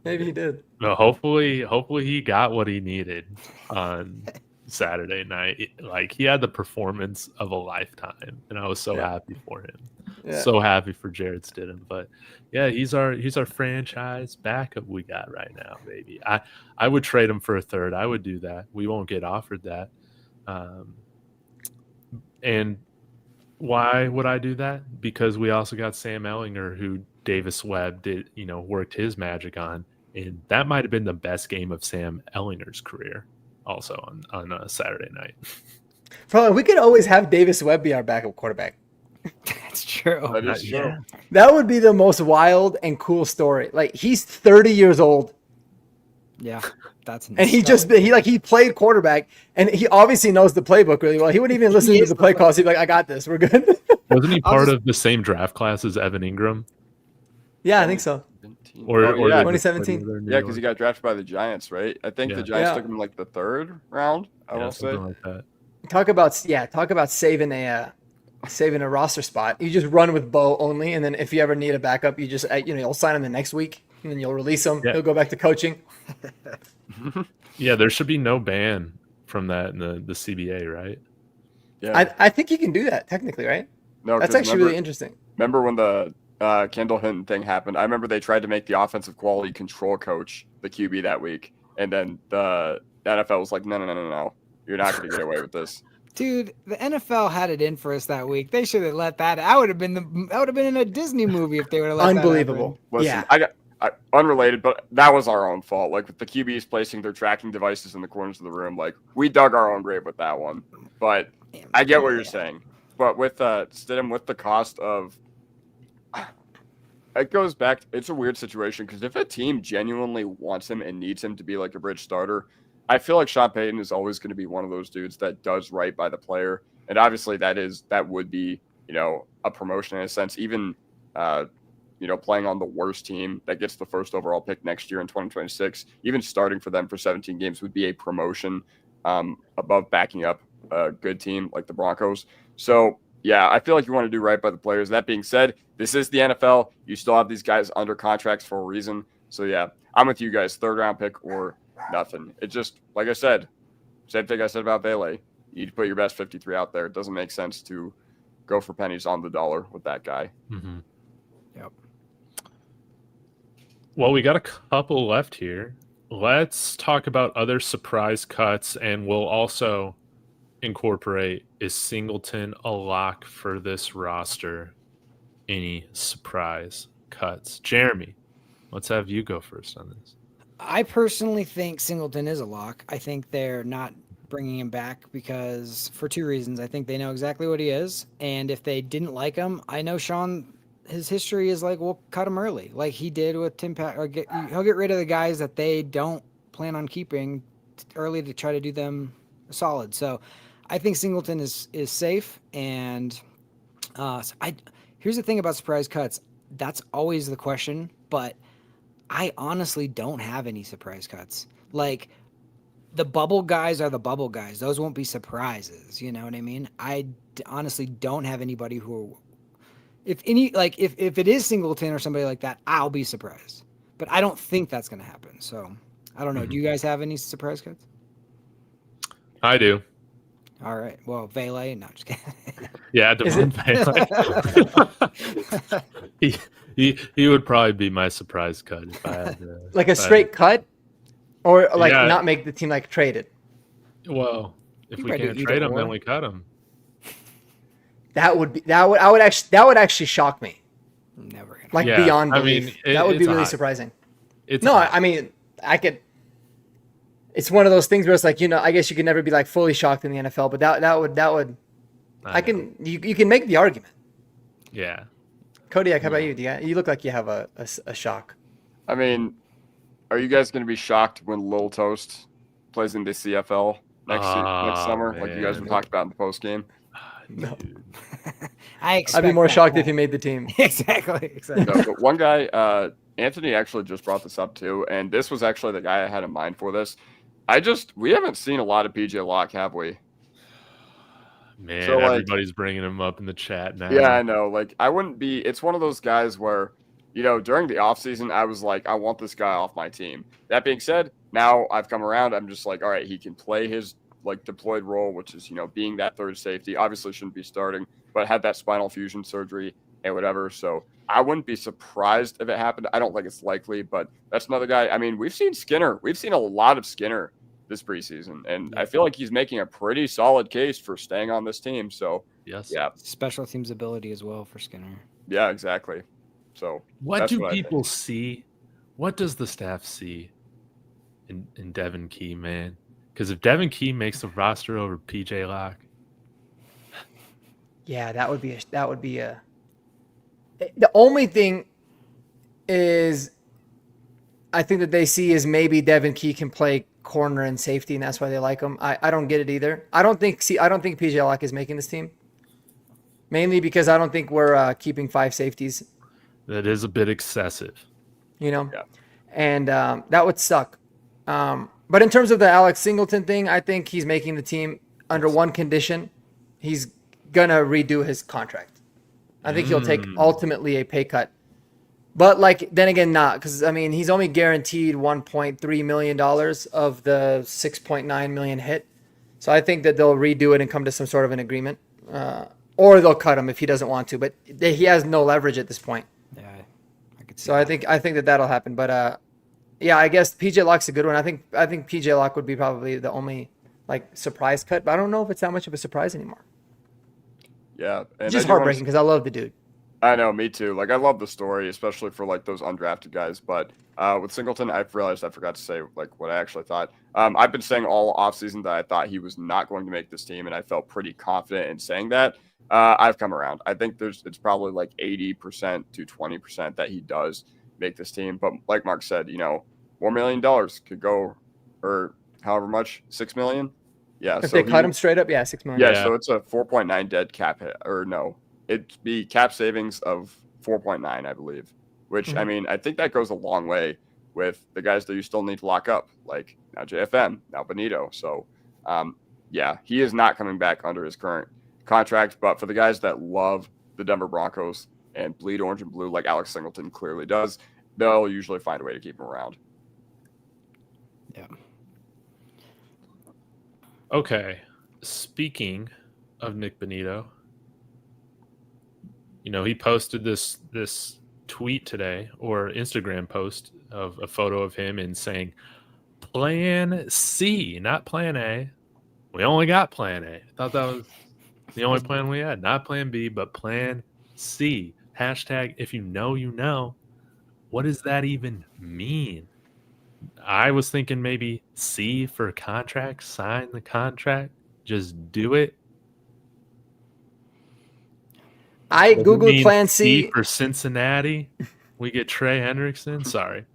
maybe he did. No, hopefully he got what he needed on Saturday night. Like he had the performance of a lifetime, and I was so happy for him. Yeah. So happy for Jarrett Stidham. But yeah, he's our franchise backup we got right now, baby. I would trade him for a third. I would do that. We won't get offered that. And why would I do that? Because we also got Sam Ellinger, who Davis Webb worked his magic on, and that might have been the best game of Sam Ellinger's career. Also on a Saturday night. Probably we could always have Davis Webb be our backup quarterback. That's true. That is true. Yeah. That would be the most wild and cool story. Like he's 30 years old. Yeah, that's and he played quarterback, and he obviously knows the playbook really well. He wouldn't even listen to the play calls. He'd be like, "I got this. We're good." Wasn't he part of the same draft class as Evan Ingram? Yeah, I think so. Or 2017. Yeah, because he got drafted by the Giants, right? I think the Giants took him in like the 3rd round. I will say. Like that. Talk about saving a roster spot. You just run with Bo only, and then if you ever need a backup, you just you'll sign him the next week, and then you'll release him. Yeah. He'll go back to coaching. Yeah, there should be no ban from that in the CBA, right? Yeah, I think you can do that technically, right? no, That's actually really interesting. Remember when the Kendall Hinton thing happened? I remember they tried to make the offensive quality control coach the QB that week, and then the NFL was like, no, you're not going to get away with this. Dude, the NFL had it in for us that week. They should have let that. I would have been in a Disney movie if they would have let Unbelievable. Listen, yeah. Unrelated, but that was our own fault. Like with the QBs placing their tracking devices in the corners of the room, like we dug our own grave with that one. But I get what you're saying. But with Stidham, with the cost of, it goes back. It's a weird situation because if a team genuinely wants him and needs him to be like a bridge starter, I feel like Sean Payton is always going to be one of those dudes that does right by the player, and obviously that would be a promotion in a sense. Even playing on the worst team that gets the first overall pick next year in 2026, even starting for them for 17 games would be a promotion above backing up a good team like the Broncos. So, yeah, I feel like you want to do right by the players. That being said, this is the NFL. You still have these guys under contracts for a reason. So, yeah, I'm with you guys. 3rd round pick or nothing. It just, like I said, same thing I said about Vele. You need to put your best 53 out there. It doesn't make sense to go for pennies on the dollar with that guy. Mm-hmm. Yep. Well, we got a couple left here. Let's talk about other surprise cuts, and we'll also incorporate, is Singleton a lock for this roster? Any surprise cuts? Jeremy, let's have you go first on this. I personally think Singleton is a lock. I think they're not bringing him back because for 2 reasons. I think they know exactly what he is, and if they didn't like him, I know Sean, his history is like, we'll cut him early, like he did with Tim Pat. He'll get rid of the guys that they don't plan on keeping early to try to do them solid. So I think Singleton is safe, and here's the thing about surprise cuts. That's always the question, but I honestly don't have any surprise cuts. Like the bubble guys are the bubble guys. Those won't be surprises. You know what I mean? I honestly don't have anybody who, if it is Singleton or somebody like that, I'll be surprised. But I don't think that's going to happen. So I don't know. Do you guys have any surprise cuts? I do. All right. Well, Vele. No, just kidding. Yeah, Is it- Devon Vele. he would probably be my surprise cut if I had like a straight cut, or like Yeah. not make the team, like traded. Well, if You we better can't do trade either him, then or. we cut him. That would actually shock me. Never gonna. Like Yeah, beyond I belief. mean, that would be it's a really high. surprising. It's No, high. I mean, I could. It's one of those things where it's like, I guess you can never be like fully shocked in the NFL, but that would. I know. can. You can make the argument. Yeah. Kodiak, how about you? You look like you have a shock. I mean, are you guys going to be shocked when Lil Toast plays in the CFL next summer, like you guys were man. talking about in the post game? No. Dude. I expect I'd be more that shocked call. if he made the team. Exactly. No, but one guy, Anthony actually just brought this up too, and this was actually the guy I had in mind for this. We haven't seen a lot of PJ Locke, have we? Man, So, like- everybody's bringing him up in the chat now. Yeah, I know. Like, I wouldn't be. It's one of those guys where, during the offseason, I was like, I want this guy off my team. That being said, now I've come around. I'm just like, all right, he can play his deployed role, which is being that third safety. Obviously, shouldn't be starting, but had that spinal fusion surgery and whatever. So I wouldn't be surprised if it happened. I don't think it's likely, but that's another guy. I mean, we've seen Skinner. We've seen a lot of Skinner this preseason, and I feel like he's making a pretty solid case for staying on this team. So Yes. yeah, Special teams ability as well for Skinner. yeah, exactly. So What that's do what I think. people see? What does the staff see in Devin Key, man? Because if Devin Key makes the roster over PJ Locke, Yeah, that would be a. The only thing is, I think that they see is maybe Devin Key can play corner and safety, and that's why they like him. I don't get it either. I don't think PJ Locke is making this team. Mainly because I don't think we're keeping 5 safeties. that is a bit excessive. Yeah. And that would suck. But in terms of the Alex Singleton thing, I think he's making the team under one condition. He's going to redo his contract. I think he'll take ultimately a pay cut. But then again, not, because I mean, he's only guaranteed $1.3 million of the $6.9 million hit. So I think that they'll redo it and come to some sort of an agreement. Or they'll cut him if he doesn't want to, but he has no leverage at this point. Yeah, I could see. So I think that that'll happen. But yeah, I guess PJ Locke's a good one. I think PJ Locke would be probably the only surprise cut, but I don't know if it's that much of a surprise anymore. Yeah, and It's I just do wanna heartbreaking because I love the dude. I know, me too. I love the story, especially for those undrafted guys. But with Singleton, I've realized I forgot to say what I actually thought. I've been saying all offseason that I thought he was not going to make this team, and I felt pretty confident in saying that. I've come around. I think it's probably 80% to 20% that he does make this team. But like Mark said, $4 million could go, or however much, $6 million. Yeah, If so they cut him straight up, yeah, $6 million. Yeah, Yeah. so it's a 4.9 dead cap hit, or no, it'd be cap savings of 4.9, I believe. Which I mean, I think that goes a long way with the guys that you still need to lock up, like now JFM, now Bonitto. So, yeah, he is not coming back under his current contract. But for the guys that love the Denver Broncos and bleed orange and blue, like Alex Singleton clearly does, they'll usually find a way to keep him around. Yeah. Okay. Speaking of Nik Bonitto, he posted this tweet today, or Instagram post, of a photo of him and saying, Plan C, not Plan A. We only got Plan A. I thought that was the only plan we had. Not Plan B, but Plan C. Hashtag, if you know, you know. What does that even mean? I was thinking maybe C for contract, sign the contract, just do it. I Does it Googled mean Plan C. for Cincinnati. We get Trey Hendrickson. Sorry.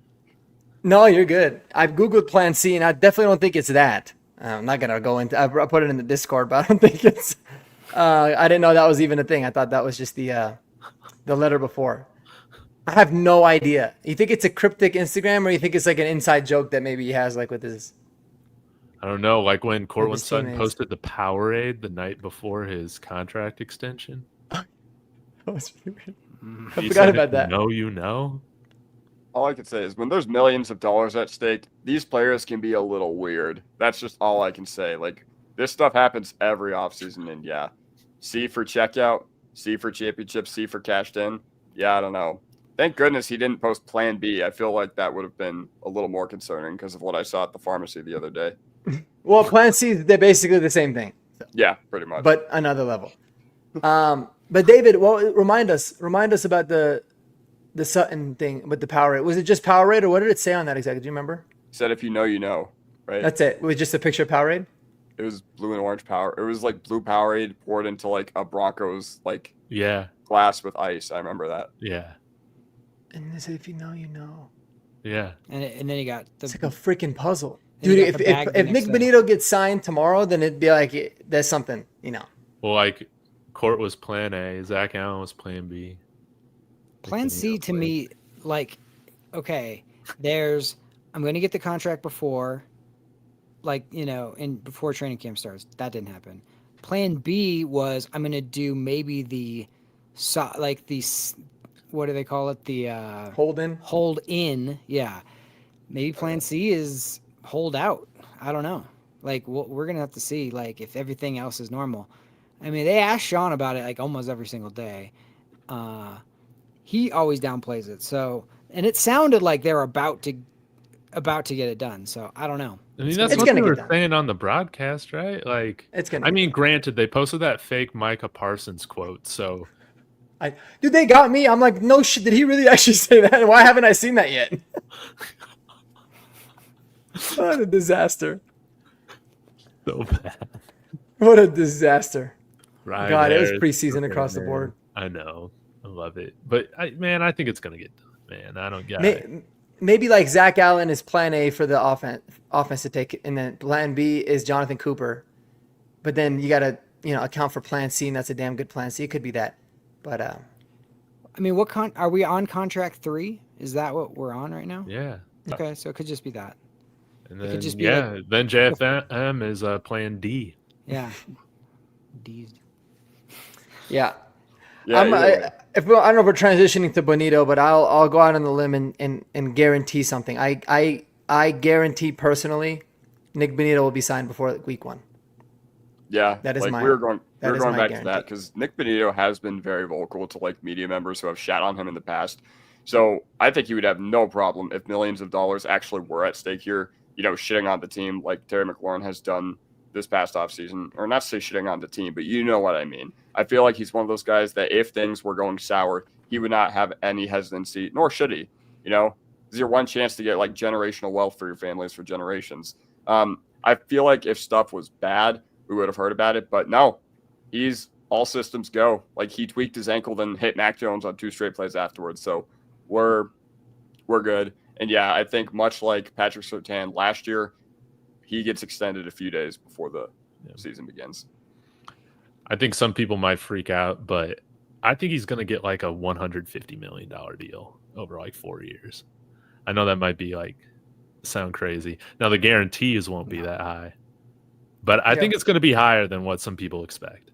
No, you're good. I've Googled Plan C, and I definitely don't think it's that. I'm not gonna go into. I put it in the Discord, but I don't think it's. I didn't know that was even a thing. I thought that was just the letter before. I have no idea. You think it's a cryptic Instagram, or you think it's an inside joke that maybe he has with his? I don't know. Like when Cortland his Sutton teammates. posted the Powerade the night before his contract extension. That was really weird. I He forgot said, about "If that. you know, you know." all I can say is when there's millions of dollars at stake, these players can be a little weird. That's just all I can say. Like, this stuff happens every offseason, and yeah, C for checkout, C for championship, C for cashed in. Yeah, I don't know. Thank goodness he didn't post Plan B. I feel like that would have been a little more concerning because of what I saw at the pharmacy the other day. Well, Plan C, they're basically the same thing, Yeah, pretty much. but another level. But David, well, remind us about the Sutton thing with the Powerade. Was it just Powerade, or what did it say on that exactly? Do you remember? He said, if you know, you know, right? That's it. It was just a picture of Powerade. It was blue and orange power. It was like blue Powerade poured into like a Broncos like Yeah. glass with ice. I remember that. Yeah. And they said, if you know, you know. Yeah. And then you got the It's like a freaking puzzle. And Dude, you got the bag if next Nik to it. Bonitto gets signed tomorrow, then it'd be like, there's something, you know. Well, like Court was Plan A, Zach Allen was Plan B. Plan C to me, like, okay, I'm going to get the contract before, like, you know, and before training camp starts. That didn't happen. Plan B was I'm going to do maybe what do they call it? The hold in. Yeah. Maybe Plan C is hold out. I don't know. Like, we're going to have to see, like, if everything else is normal. I mean, they asked Sean about it, like, almost every single day. He always downplays it. So, and it sounded like they were about to get it done. So I don't know. I mean, that's It's what gonna they get were done. saying on the broadcast, right? Like, It's gonna I get mean, done. granted, they posted that fake Micah Parsons quote, so Dude, they got me. I'm like, no shit. Did he really actually say that? Why haven't I seen that yet? What a disaster. so bad. What a disaster. Right? God, it was there, preseason it's across the man. board. I know. I love it. But, I think it's going to get done, man. I don't get it. Maybe like Zach Allen is plan A for the offense to take, and then plan B is Jonathan Cooper. But then you got to, account for plan C, and that's a damn good plan C. It could be that. But I mean, are we on contract 3? Is that what we're on right now? Yeah. Okay, so it could just be that. And It then, could just be like- then JFM is plan D. Yeah. D's. yeah. Yeah, I don't know if we're transitioning to Bonitto, but I'll go out on the limb and guarantee something. I guarantee personally, Nik Bonitto will be signed before week 1. Yeah, That is like my- we were going that is my back to guarantee. that because Nik Bonitto has been very vocal to like media members who have shat on him in the past. So I think he would have no problem if millions of dollars actually were at stake here. Shitting on the team like Terry McLaurin has done this past offseason, or not to say shitting on the team, but you know what I mean. I feel like he's one of those guys that if things were going sour, he would not have any hesitancy, nor should he. This is your one chance to get like generational wealth for your families for generations. I feel like if stuff was bad, we would have heard about it, but no, he's all systems go. Like he tweaked his ankle, then hit Mac Jones on 2 straight plays afterwards. So we're good. And yeah, I think much like Patrick Surtain last year, he gets extended a few days before the season begins. I think some people might freak out, but I think he's going to get like a $150 million deal over like 4 years. I know that might be like sound crazy. Now the guarantees won't be that high, but I think it's going to be higher than what some people expect.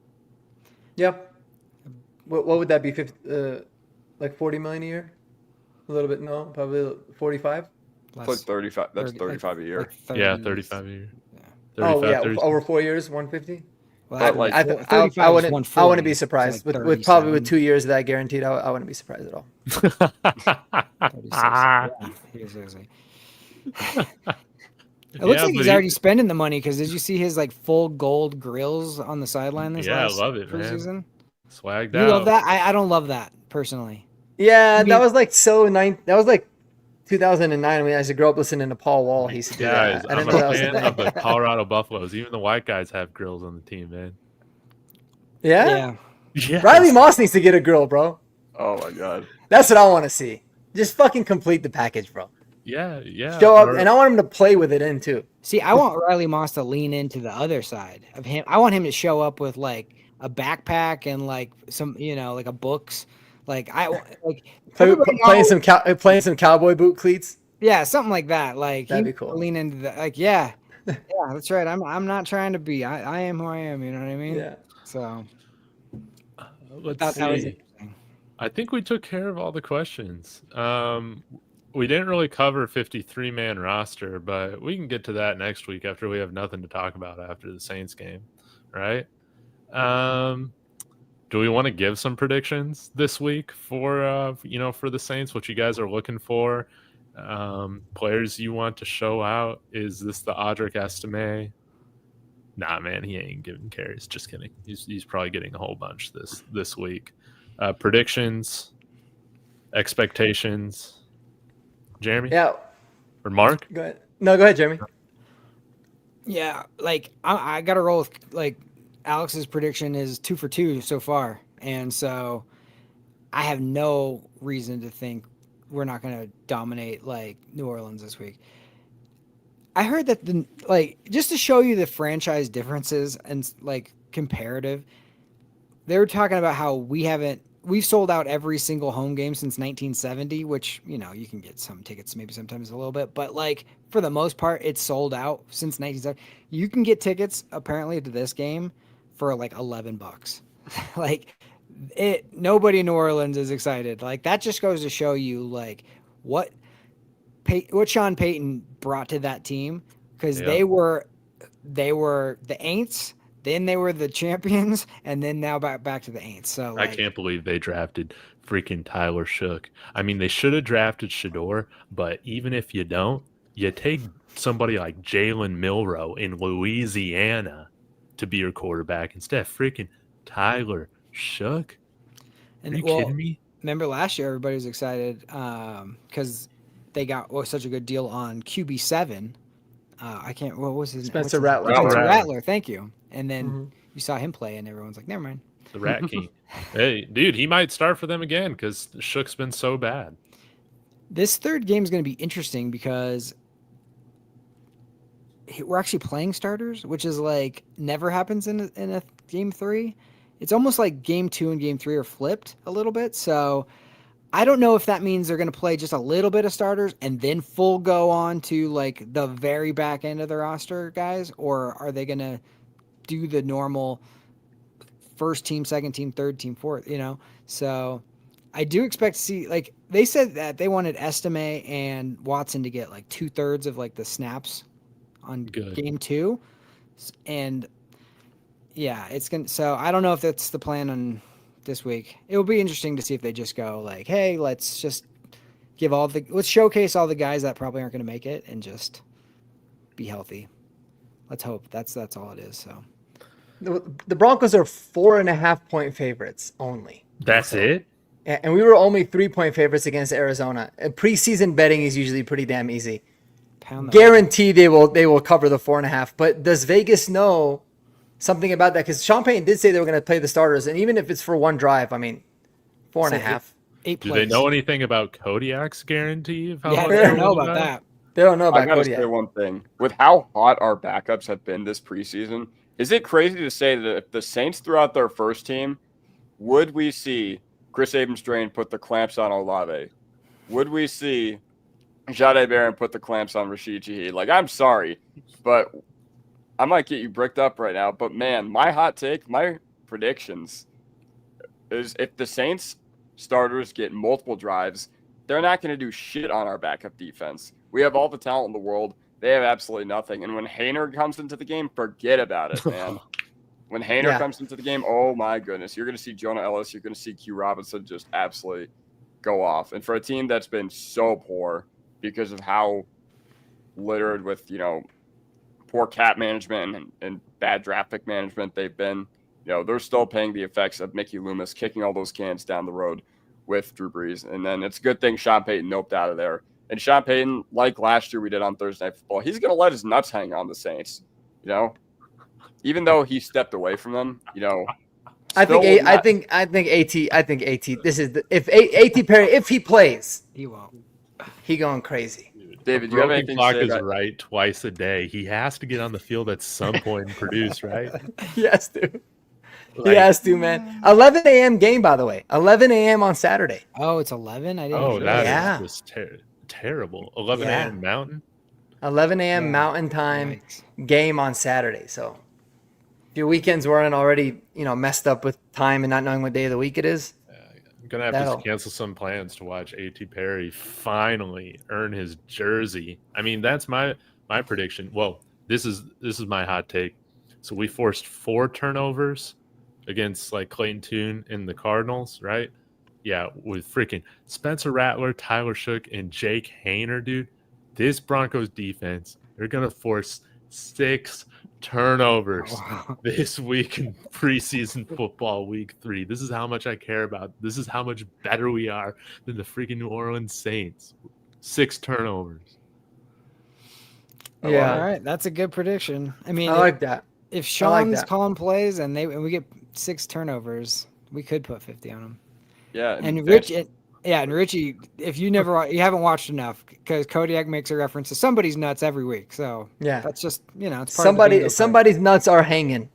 Yep. What would that be? Like 40 million a year? A little bit, no, probably 45. It's like 35. That's 35 a year. Yeah, 35 a year. Yeah. 35, 36. Over 4 years, 150. Well, But, like, I 35 is wouldn't 140, be surprised it's like with probably 37. with 2 years of that guaranteed. I wouldn't be surprised at all. 36. Yeah, seriously. It looks like he's already spending the money because did you see his like full gold grills on the sideline this Yeah, I last love it, man. preseason? Swagged You out. love that? I don't love that personally. Yeah, I mean- that was like that was like 2009 when I used to grow up listening to Paul Wall. He used to do Guys, that. I I'm didn't know that a was a fan thing. of the Colorado Buffaloes. Even the white guys have grills on the team, man. Yeah? Yeah. Riley Moss needs to get a grill, bro. Oh my god. That's what I want to see. Just fucking complete the package, bro. Yeah. Show up, and I want him to play with it in too. See, I want Riley Moss to lean into the other side of him. I want him to show up with like a backpack and like some, like a books. Like Playing some cowboy boot cleats. Yeah, something like that. Like That'd he be cool. lean into that. Like, yeah, that's right. I'm not trying to be. I am who I am. You know what I mean? Yeah. So Let's that was see. interesting. I think we took care of all the questions. we didn't really cover 53-man roster, but we can get to that next week after we have nothing to talk about after the Saints game, right? Do we want to give some predictions this week for for the Saints? What you guys are looking for, players you want to show out? Is this the Audric Estime? Nah, man, he ain't giving carries. Just kidding. He's probably getting a whole bunch this week. Predictions, expectations. Jeremy? Yeah. Or Mark? Go ahead. No, go ahead, Jeremy. Yeah, like I got to roll with like Alex's prediction is 2 for 2 so far, and so I have no reason to think we're not going to dominate like New Orleans this week. I heard that just to show you the franchise differences and like comparative, they were talking about how we've sold out every single home game since 1970, which, you can get some tickets maybe sometimes a little bit, but like for the most part, it's sold out since 1970. You can get tickets apparently to this game for like $11. Like nobody in New Orleans is excited. Like that just goes to show you like what Sean Payton brought to that team, because they were the Aints. Then they were the champions, and then now back to the Aints. So I can't believe they drafted freaking Tyler Shook. I mean, they should have drafted Shador, but even if you don't, you take somebody like Jalen Milroe in Louisiana to be your quarterback instead of freaking Tyler Shook. Are you kidding me? Remember last year, everybody was excited because they got such a good deal on QB7. What was his name? Spencer Rattler. Spencer Rattler, thank you. And then you saw him play, and everyone's like, never mind. The Rat King. Hey, dude, he might start for them again because Shook's been so bad. This third game is going to be interesting because we're actually playing starters, which is like never happens in a game 3. It's almost like game 2 and game 3 are flipped a little bit. So I don't know if that means they're going to play just a little bit of starters and then full go on to like the very back end of the roster guys, or are they going to do the normal first team, second team, third team, fourth, So I do expect to see, like they said that they wanted Estime and Watson to get like 2/3 of like the snaps on game 2. And yeah, so I don't know if that's the plan on this week. It will be interesting to see if they just go like, hey, let's just let's showcase all the guys that probably aren't going to make it and just be healthy. Let's hope that's all it is. So the Broncos are 4.5-point favorites only. That's it? And we were only 3-point favorites against Arizona. And preseason betting is usually pretty damn easy. Guaranteed they will cover the 4.5. But does Vegas know something about that? Because Sean Payton did say they were going to play the starters, and even if it's for one drive, I mean, 4.5. 8 Do they know anything about Kodiak's guarantee? They don't know about that. They don't know about Kodiak. I gotta Kodiak. say one thing. With how hot our backups have been this preseason, is it crazy to say that if the Saints threw out their first team, would we see Chris Abrams-Drain put the clamps on Olave? Would we see Jahdae Barron put the clamps on Rashid Shaheed? Like, I'm sorry, but I might get you bricked up right now. But, man, my hot take, my predictions is if the Saints starters get multiple drives, they're not going to do shit on our backup defense. We have all the talent in the world. They have absolutely nothing. And when Haener comes into the game, forget about it, man. When Haener comes into the game, oh, my goodness. You're going to see Jonah Ellis. You're going to see Q Robinson just absolutely go off. And for a team that's been so poor because of how littered with, poor cap management and bad draft pick management they've been, they're still paying the effects of Mickey Loomis kicking all those cans down the road with Drew Brees. And then it's a good thing Sean Payton noped out of there. And Sean Payton, like last year we did on Thursday Night Football, he's going to let his nuts hang on the Saints, even though he stepped away from them, I think AT. This is if AT Perry, if he plays, he won't. He going crazy. David, do you have anything clock to say? Is right twice a day. He has to get on the field at some point and produce, right? Yes, dude. He has to, man. 11 a.m. game, by the way. 11 a.m. on Saturday. Oh, it's 11? I didn't know. that is just terrible. 11 a.m. Mountain? 11 a.m. Mountain time game on Saturday. So if your weekends weren't already, messed up with time and not knowing what day of the week it is, I'm gonna have That'll- to cancel some plans to watch A.T. Perry finally earn his jersey. I mean, that's my prediction. Well, this is my hot take. So we forced 4 turnovers against like Clayton Tune and the Cardinals, right? Yeah, with freaking Spencer Rattler, Tyler Shook, and Jake Hayner, dude. This Broncos defense, they're gonna force 6 turnovers this week in preseason football, week 3. This is how much I care about. This is how much better we are than the freaking New Orleans Saints. 6 turnovers. Yeah. All right, that's a good prediction. I mean, I like that. if I like Sean's that. calling plays and we get 6 turnovers, we could put 50 on him. Yeah, And Richie, if you haven't watched enough, because Kodiak makes a reference to somebody's nuts every week. So Yeah. that's just it's part of the bingo card. Somebody's nuts are hanging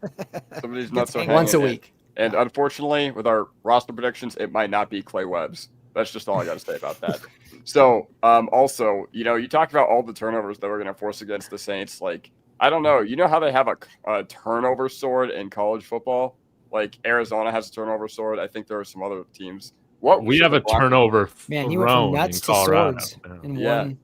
somebody's nuts are hanging. once a week. And unfortunately, with our roster predictions, it might not be Clay Webb's. That's just all I got to say about that. So, also, you talked about all the turnovers that we're going to force against the Saints. Like, I don't know. You know how they have a turnover sword in college football? Like, Arizona has a turnover sword. I think there are some other teams. We have a turnover Man, he went from thrown nuts in to Colorado. swords Yeah. in Yeah. one.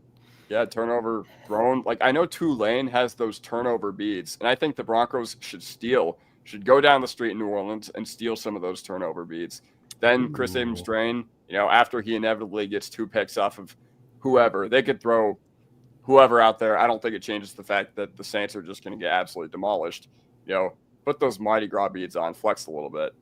Yeah, turnover thrown. Like, I know Tulane has those turnover beads, and I think the Broncos should go down the street in New Orleans and steal some of those turnover beads. Then Chris Ooh. Abrams-Drain, after he inevitably gets 2 picks off of whoever, they could throw whoever out there. I don't think it changes the fact that the Saints are just going to get absolutely demolished. Put those Mighty Gras beads on, flex a little bit.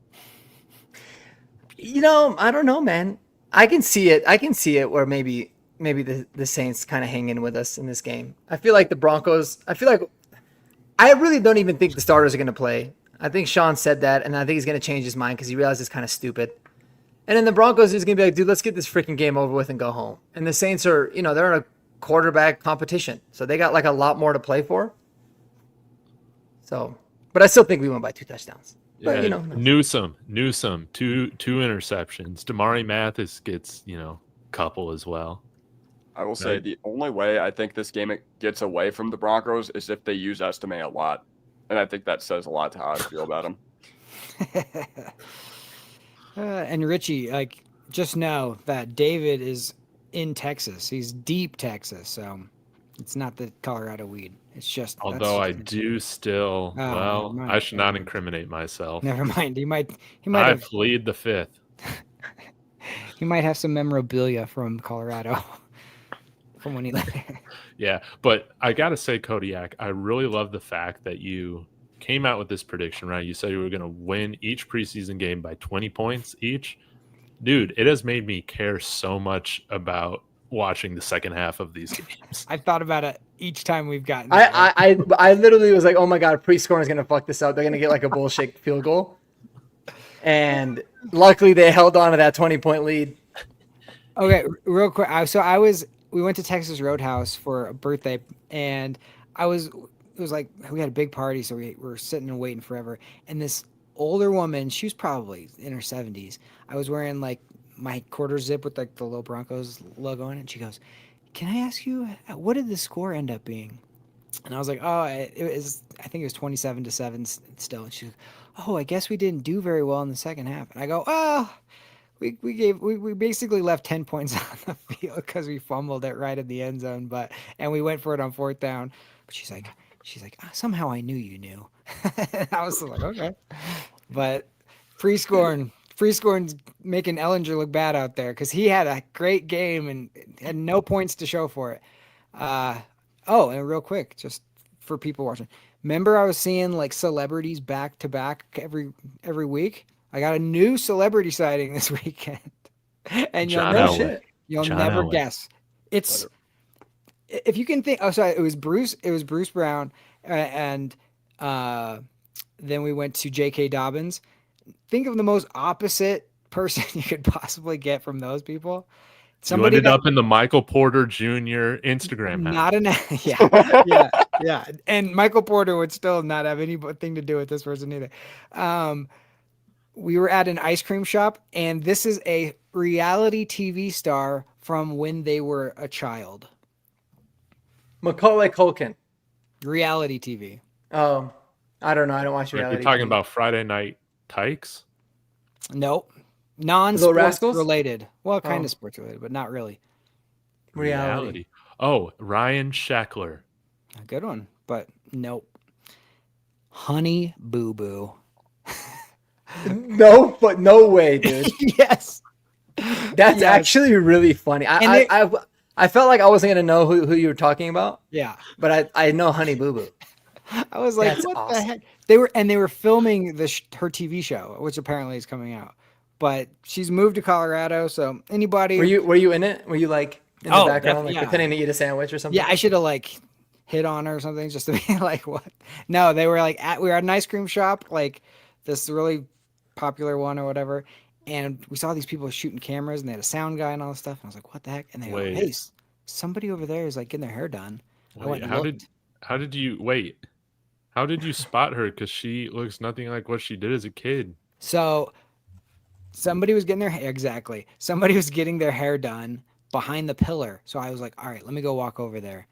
I don't know, man. I can see it where maybe the Saints kind of hang in with us in this game. I feel like the Broncos, I really don't even think the starters are going to play. I think Sean said that, and I think he's going to change his mind because he realizes it's kind of stupid. And then the Broncos is going to be like, dude, let's get this freaking game over with and go home. And the Saints are, they're in a quarterback competition. So they got like a lot more to play for. So, but I still think we won by 2 touchdowns. But, Yeah, Newsome, 2 interceptions. Damari Mathis gets, couple as well. I will say the only way I think this game gets away from the Broncos is if they use Estime a lot. And I think that says a lot to how I feel about them. And Richie, just know that David is in Texas. He's deep Texas, so it's not the Colorado weed. It's just. Although I do still. I should not incriminate myself. Never mind. He might. I plead the 5th. He might have some memorabilia from Colorado from when he left. Yeah, but I gotta say, Kodiak, I really love the fact that you came out with this prediction, right? You said you were going to win each preseason game by 20 points each. Dude, it has made me care so much about watching the second half of these games. I've thought about it each time we've gotten. I literally was like, oh my God, Preiskorn is going to fuck this up. They're going to get like a bullshit field goal. And luckily they held on to that 20-point lead. Okay, real quick. We went to Texas Roadhouse for a birthday, and it was like we had a big party, so we were sitting and waiting forever. And this older woman, she was probably in her 70s. I was wearing like my quarter zip with like the little Broncos logo on it. And she goes, "Can I ask you, what did the score end up being?" And I was like, "Oh, I think it was 27-7 still." And she goes, "Oh, I guess we didn't do very well in the second half." And I go, "Oh, we basically left 10 points on the field because we fumbled it right in the end zone, and we went for it on 4th down." But she's like, "Somehow I knew you knew." I was like, okay. But Preiskorn's making Ellinger look bad out there because he had a great game and had no points to show for it. And real quick, just for people watching, remember I was seeing like celebrities back to back every week? I got a new celebrity sighting this weekend, and you'll never guess. It's if you can think. Oh, sorry, it was Bruce Brown, and then we went to J.K. Dobbins. Think of the most opposite person you could possibly get from those people. Somebody ended up in the Michael Porter Jr. Instagram. Yeah. And Michael Porter would still not have anything to do with this person either. We were at an ice cream shop, and this is a reality TV star from when they were a child. Macaulay Culkin. Reality TV. Oh, I don't know. I don't watch reality. You're talking about Friday Night Tykes? Nope. Non-sports Rascals? related. Well, kind Oh. of sports related, but not really. Reality. Oh, Ryan Sheckler. A good one, but nope. Honey Boo Boo. No, but no way, dude. Yes. That's Yes. actually really funny. I felt like I wasn't gonna know who you were talking about, Yeah. but I know Honey Boo Boo. I was like, That's what the awesome. heck? They were filming her TV show, which apparently is coming out. But she's moved to Colorado, so anybody Were you in it? Were you like in the Oh, background, like yeah. pretending to eat a sandwich or something? Yeah, I should have like hit on her or something just to be like, what? No, they were like we were at an ice cream shop, like this really popular one or whatever, and we saw these people shooting cameras and they had a sound guy and all this stuff. And I was like, what the heck? And they go, Wait. hey, somebody over there is like getting their hair done. I went and how looked. did you wait? How did you spot her? Because she looks nothing like what she did as a kid. So somebody was getting their hair Somebody was getting their hair done behind the pillar. So I was like, all right, let me go walk over there.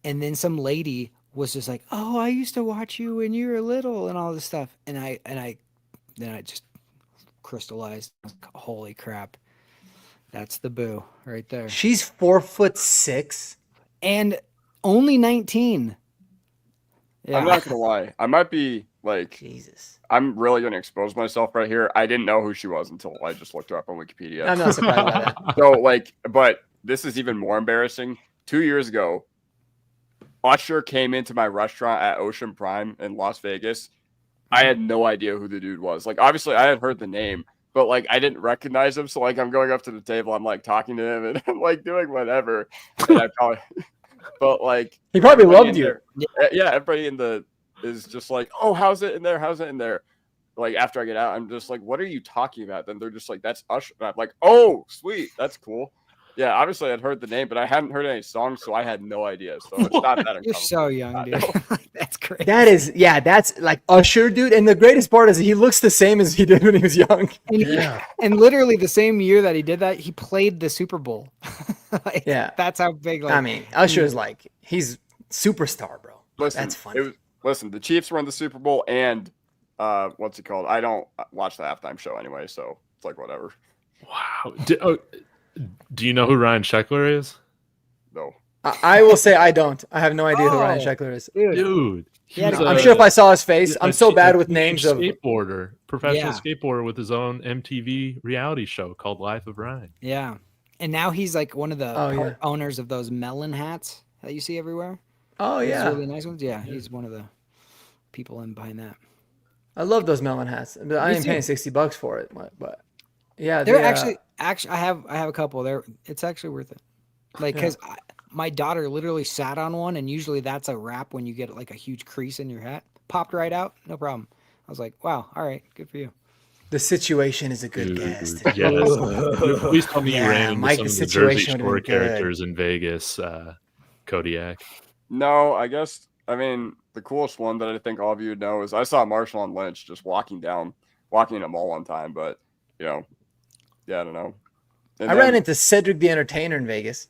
And then some lady was just like, "Oh, I used to watch you when you were little," and all this stuff. And then I just crystallized. I was like, holy crap, that's the boo right there. She's 4'6" And only 19. Yeah. I'm not gonna lie. I might be like, Jesus. I'm really gonna expose myself right here. I didn't know who she was until I just looked her up on Wikipedia. I'm not surprised by that. So like, but this is even more embarrassing. 2 years ago, Usher came into my restaurant at Ocean Prime in Las Vegas. I had no idea who the dude was. Like, obviously, I had heard the name, but like, I didn't recognize him. So like, I'm going up to the table, I'm like talking to him, and I'm like doing whatever. And I probably, but like, He probably everybody loved in you. there- yeah, everybody in the is just like, oh, how's it in there? How's it in there? Like after I get out, I'm just like, what are you talking about? Then they're just like, that's Usher. And I'm like, oh, sweet, that's cool. Yeah, obviously I'd heard the name, but I hadn't heard any songs, so I had no idea. So it's not that You're uncommon. so young, dude. That's crazy. That's like Usher, dude. And the greatest part is he looks the same as he did when he was young. And literally the same year that he did that, he played the Super Bowl. Like, Yeah. That's how big. Like, I mean, Usher is like, he's superstar, bro. Listen, That's funny. Listen, the Chiefs won the Super Bowl, and what's it called? I don't watch the halftime show anyway, so it's like whatever. Wow. Do you know who Ryan Sheckler is? No. I will say I don't. I have no idea who Ryan Oh. Sheckler is. Dude. Yeah, he's I'm a- sure if I saw his face, a I'm so che- bad a with names of. skateboarder, professional Yeah. skateboarder with his own MTV reality show called Life of Ryan. Yeah. And now he's like one of the Oh, yeah. part owners of those melon hats that you see everywhere. Oh Those yeah, really nice ones. Yeah, he's one of the people in behind that. I love those melon hats. But I Me ain't too. paying $60 for it. But yeah, They're they, actually I have a couple. It's actually worth it. Like because my daughter literally sat on one, and usually that's a wrap when you get like a huge crease in your hat. Popped right out, no problem. I was like, wow, all right, good for you. the situation is a good Dude, guest. yes. Please tell me you Yeah, ran into Mike, some the of the Jersey situation would've Shore been good. characters in Vegas, Kodiak. No, I guess, I mean, the coolest one that I think all of you would know is I saw Marshall and Lynch just walking in a mall one time, but, you know, yeah, I don't know. And I then- ran into Cedric the Entertainer in Vegas.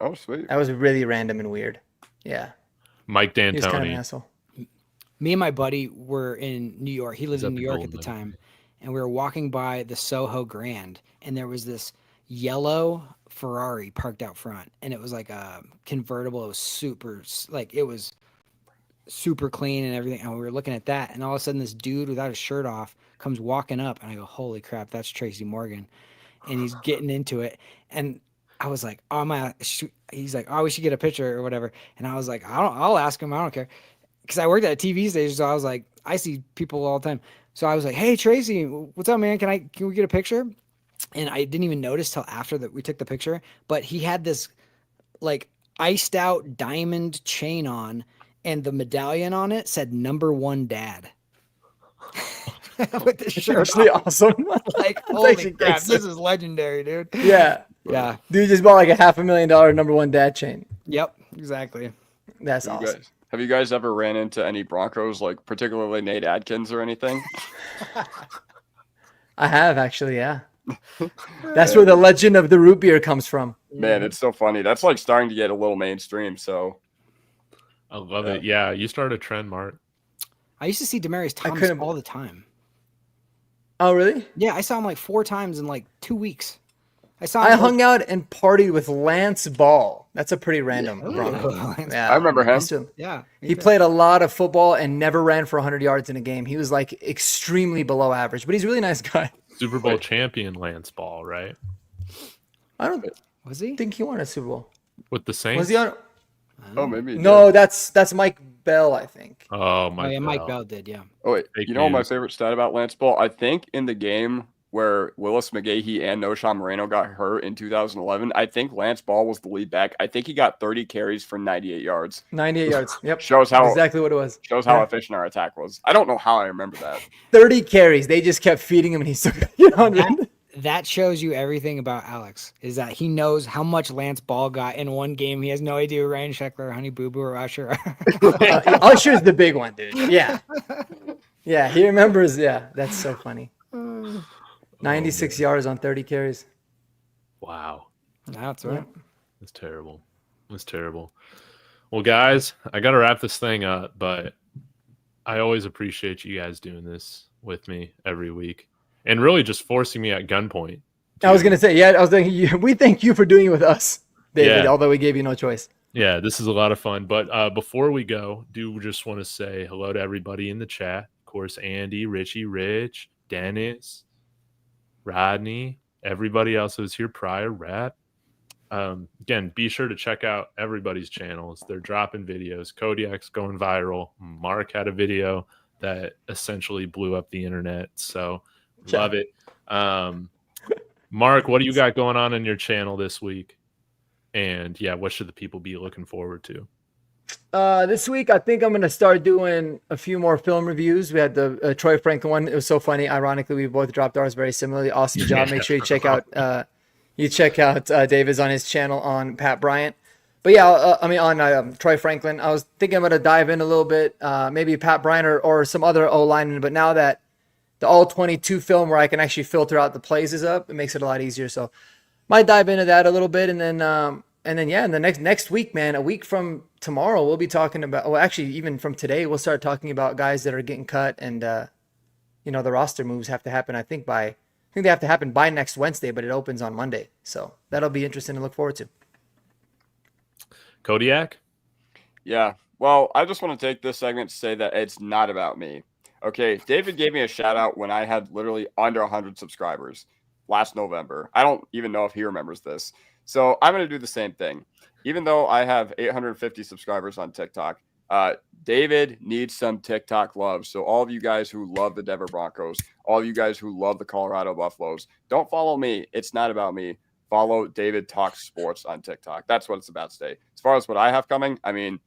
Oh, sweet. That was really random and weird. Yeah, Mike he was kind of an D'Antoni. asshole. Me and my buddy were in New York. He lived He's in at New the York Golden at the Nugget. time, and we were walking by the Soho Grand, and there was this yellow Ferrari parked out front, and it was like a convertible. It was super clean and everything. And we were looking at that, and all of a sudden, this dude without his shirt off comes walking up, and I go, "Holy crap, that's Tracy Morgan!" And he's getting into it, and I was like, "Oh he's like, "Oh, we should get a picture or whatever." And I was like, I'll ask him. I don't care." Because I worked at a TV station, so I was like, I see people all the time. So I was like, "Hey Tracy, what's up, man? Can we get a picture?" And I didn't even notice till after that we took the picture. But he had this like iced out diamond chain on, and the medallion on it said "#1 Dad." With the It's shirt actually off. awesome. Like, That's holy actually crap, gangster. this is legendary, dude. Yeah, Yeah. dude just bought like a $500,000 #1 dad chain. Yep. Exactly. That's awesome. Have you guys ever ran into any Broncos, like particularly Nate Adkins or anything? I have actually, yeah. That's where the legend of the root beer comes from. Man, it's so funny. That's like starting to get a little mainstream. So I love it. Yeah, you started a trend, Mark. I used to see Demaryius Thomas couldn't- all the time. Oh, really? Yeah, I saw him like 4 times in like 2 weeks. I hung out and partied with Lance Ball. That's a pretty random Bronco. Lance Yeah, I remember him. Yeah. He played a lot of football and never ran for 100 yards in a game. He was like extremely below average, but he's a really nice guy. Super Bowl champion Lance Ball, right? I don't Was he? think he won a Super Bowl. With the Saints. Was he on? Oh, maybe. He No, did. that's Mike Bell, I think. Oh my! Oh yeah, Mike Bell did. Yeah. Oh wait, Fake you know what my news. favorite stat about Lance Ball? I think in the game where Willis McGahee and Noshawn Moreno got hurt in 2011, I think Lance Ball was the lead back. I think he got 30 carries for 98 yards. 98 yards. Yep. Shows how exactly what it was. Shows how efficient our attack was. I don't know how I remember that. 30 carries. They just kept feeding him, and he still got 100. That shows you everything about Alex. Is that he knows how much Lance Ball got in one game. He has no idea who Ryan Sheckler, Honey Boo Boo, or Usher are. Usher's the big one, dude. Yeah. Yeah, he remembers. Yeah, that's so funny. 96 yards on 30 carries. Wow, That's right. that's terrible. That's terrible. Well, guys, I got to wrap this thing up, but I always appreciate you guys doing this with me every week and really just forcing me at gunpoint. I was gonna say, yeah, I was thinking. We thank you for doing it with us, David. Yeah. Although we gave you no choice. Yeah, this is a lot of fun. But before we go, do just want to say hello to everybody in the chat. Of course, Andy, Richie, Rich, Dennis, Rodney, everybody else who's here prior, Rat. Again, be sure to check out everybody's channels. They're dropping videos. Kodiak's going viral. Mark had a video that essentially blew up the internet. So love it. Mark, what do you got going on in your channel this week? And yeah, what should the people be looking forward to? This week, I think I'm going to start doing a few more film reviews. We had the Troy Franklin one. It was so funny. Ironically, we both dropped ours very similarly. Awesome job. Make sure you check out David's on his channel on Pat Bryant. But yeah, on Troy Franklin. I was thinking I'm going to dive in a little bit, maybe Pat Bryant or some other O-lineman. But now that the All-22 film where I can actually filter out the plays is up, it makes it a lot easier. So might dive into that a little bit. And then yeah, in the next week, man, a week from tomorrow, we'll be talking about, well, actually, even from today, we'll start talking about guys that are getting cut and, the roster moves have to happen, I think they have to happen by next Wednesday, but it opens on Monday. So that'll be interesting to look forward to. Kodiak? Yeah. Well, I just want to take this segment to say that it's not about me. Okay. David gave me a shout out when I had literally under 100 subscribers last November. I don't even know if he remembers this. So I'm going to do the same thing. Even though I have 850 subscribers on TikTok, David needs some TikTok love. So all of you guys who love the Denver Broncos, all of you guys who love the Colorado Buffaloes, don't follow me. It's not about me. Follow David Talks Sports on TikTok. That's what it's about today. As far as what I have coming, I mean,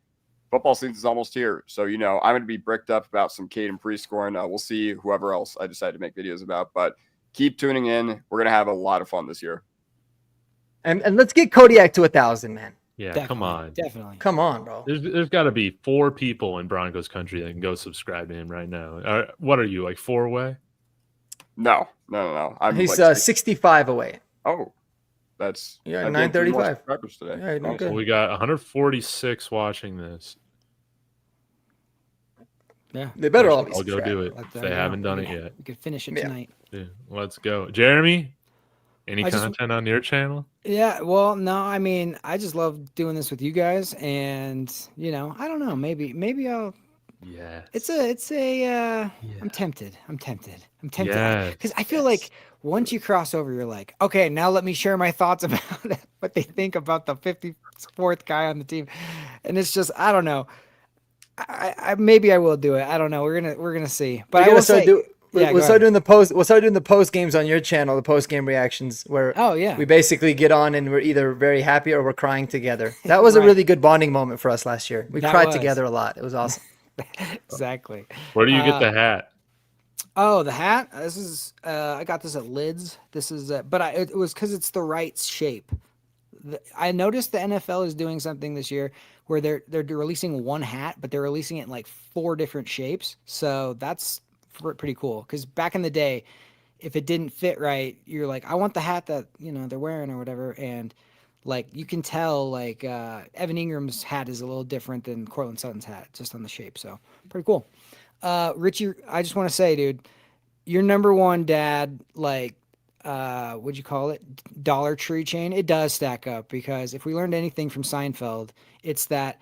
football season's almost here. So, I'm going to be bricked up about some Caden Preiskorn. We'll see whoever else I decide to make videos about. But keep tuning in. We're going to have a lot of fun this year. And let's get Kodiak to 1,000, man. Yeah, Definitely, come on. Definitely. Come on, bro. There's got to be 4 people in Broncos country that can go subscribe to him right now. What are you, like 4 away? No. He's like 65 away. Oh, that's 935 subscribers today. Yeah, you're So good. we got 146 watching this. Yeah. They better all be I'll go subscribed. do it Let if them they know. haven't done it yet. We could finish it Yeah. tonight. Yeah, let's go. Jeremy, any I just- content on your channel? Yeah, well, no, I mean, I just love doing this with you guys, and I don't know, maybe I'll. Yeah. I'm tempted. Yes. Because I feel like once you cross over, you're like, okay, now let me share my thoughts about what they think about the 54th guy on the team, and it's just, I don't know. I maybe I will do it. I don't know. We're gonna see. But I will say. We'll start doing the post games on your channel, the post game reactions, where we basically get on and we're either very happy or we're crying together. That was a really good bonding moment for us last year. We cried together a lot. It was awesome. Exactly. Where do you get the hat? Oh, the hat. This is I got this at Lids. This is it was because it's the right shape. I noticed the NFL is doing something this year where they're releasing one hat, but they're releasing it in like 4 different shapes. So that's pretty cool. Because back in the day, if it didn't fit right, you're like, I want the hat that they're wearing or whatever, and like you can tell like Evan Ingram's hat is a little different than Cortland Sutton's hat, just on the shape. So pretty cool. Richie, I just want to say, dude, your number one dad, like, what'd you call it? Dollar Tree chain. It does stack up, because if we learned anything from Seinfeld, it's that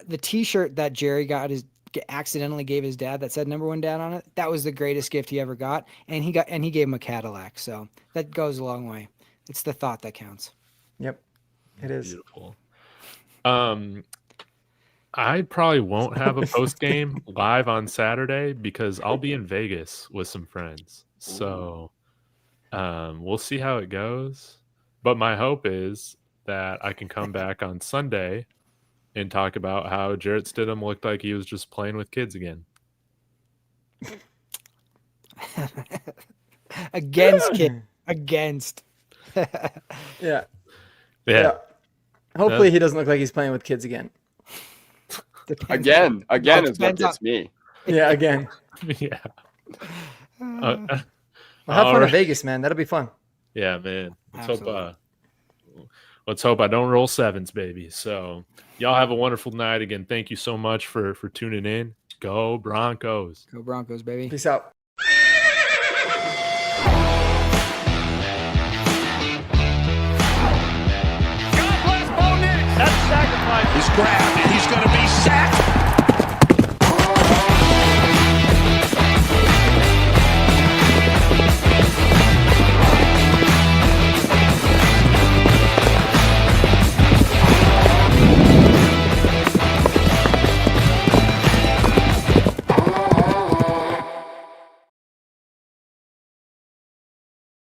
the T-shirt that Jerry accidentally gave his dad that said number one dad on it. That was the greatest gift he ever got, and he gave him a Cadillac. So that goes a long way. It's the thought that counts. Yep, it is. Beautiful. I probably won't have a post game live on Saturday because I'll be in Vegas with some friends. So we'll see how it goes. But my hope is that I can come back on Sunday and talk about how Jarrett Stidham looked like he was just playing with kids again. Against kid. Against. Yeah. Yeah. Hopefully he doesn't look like he's playing with kids again. Again is what gets me. Yeah, again. Yeah. Well, have fun in Vegas, man. That'll be fun. Yeah, man. Let's hope I don't roll sevens, baby. So y'all have a wonderful night. Again, thank you so much for tuning in. Go Broncos. Go Broncos, baby. Peace out. God bless Bo Nix. That's sacrifice. He's grabbed and he's going to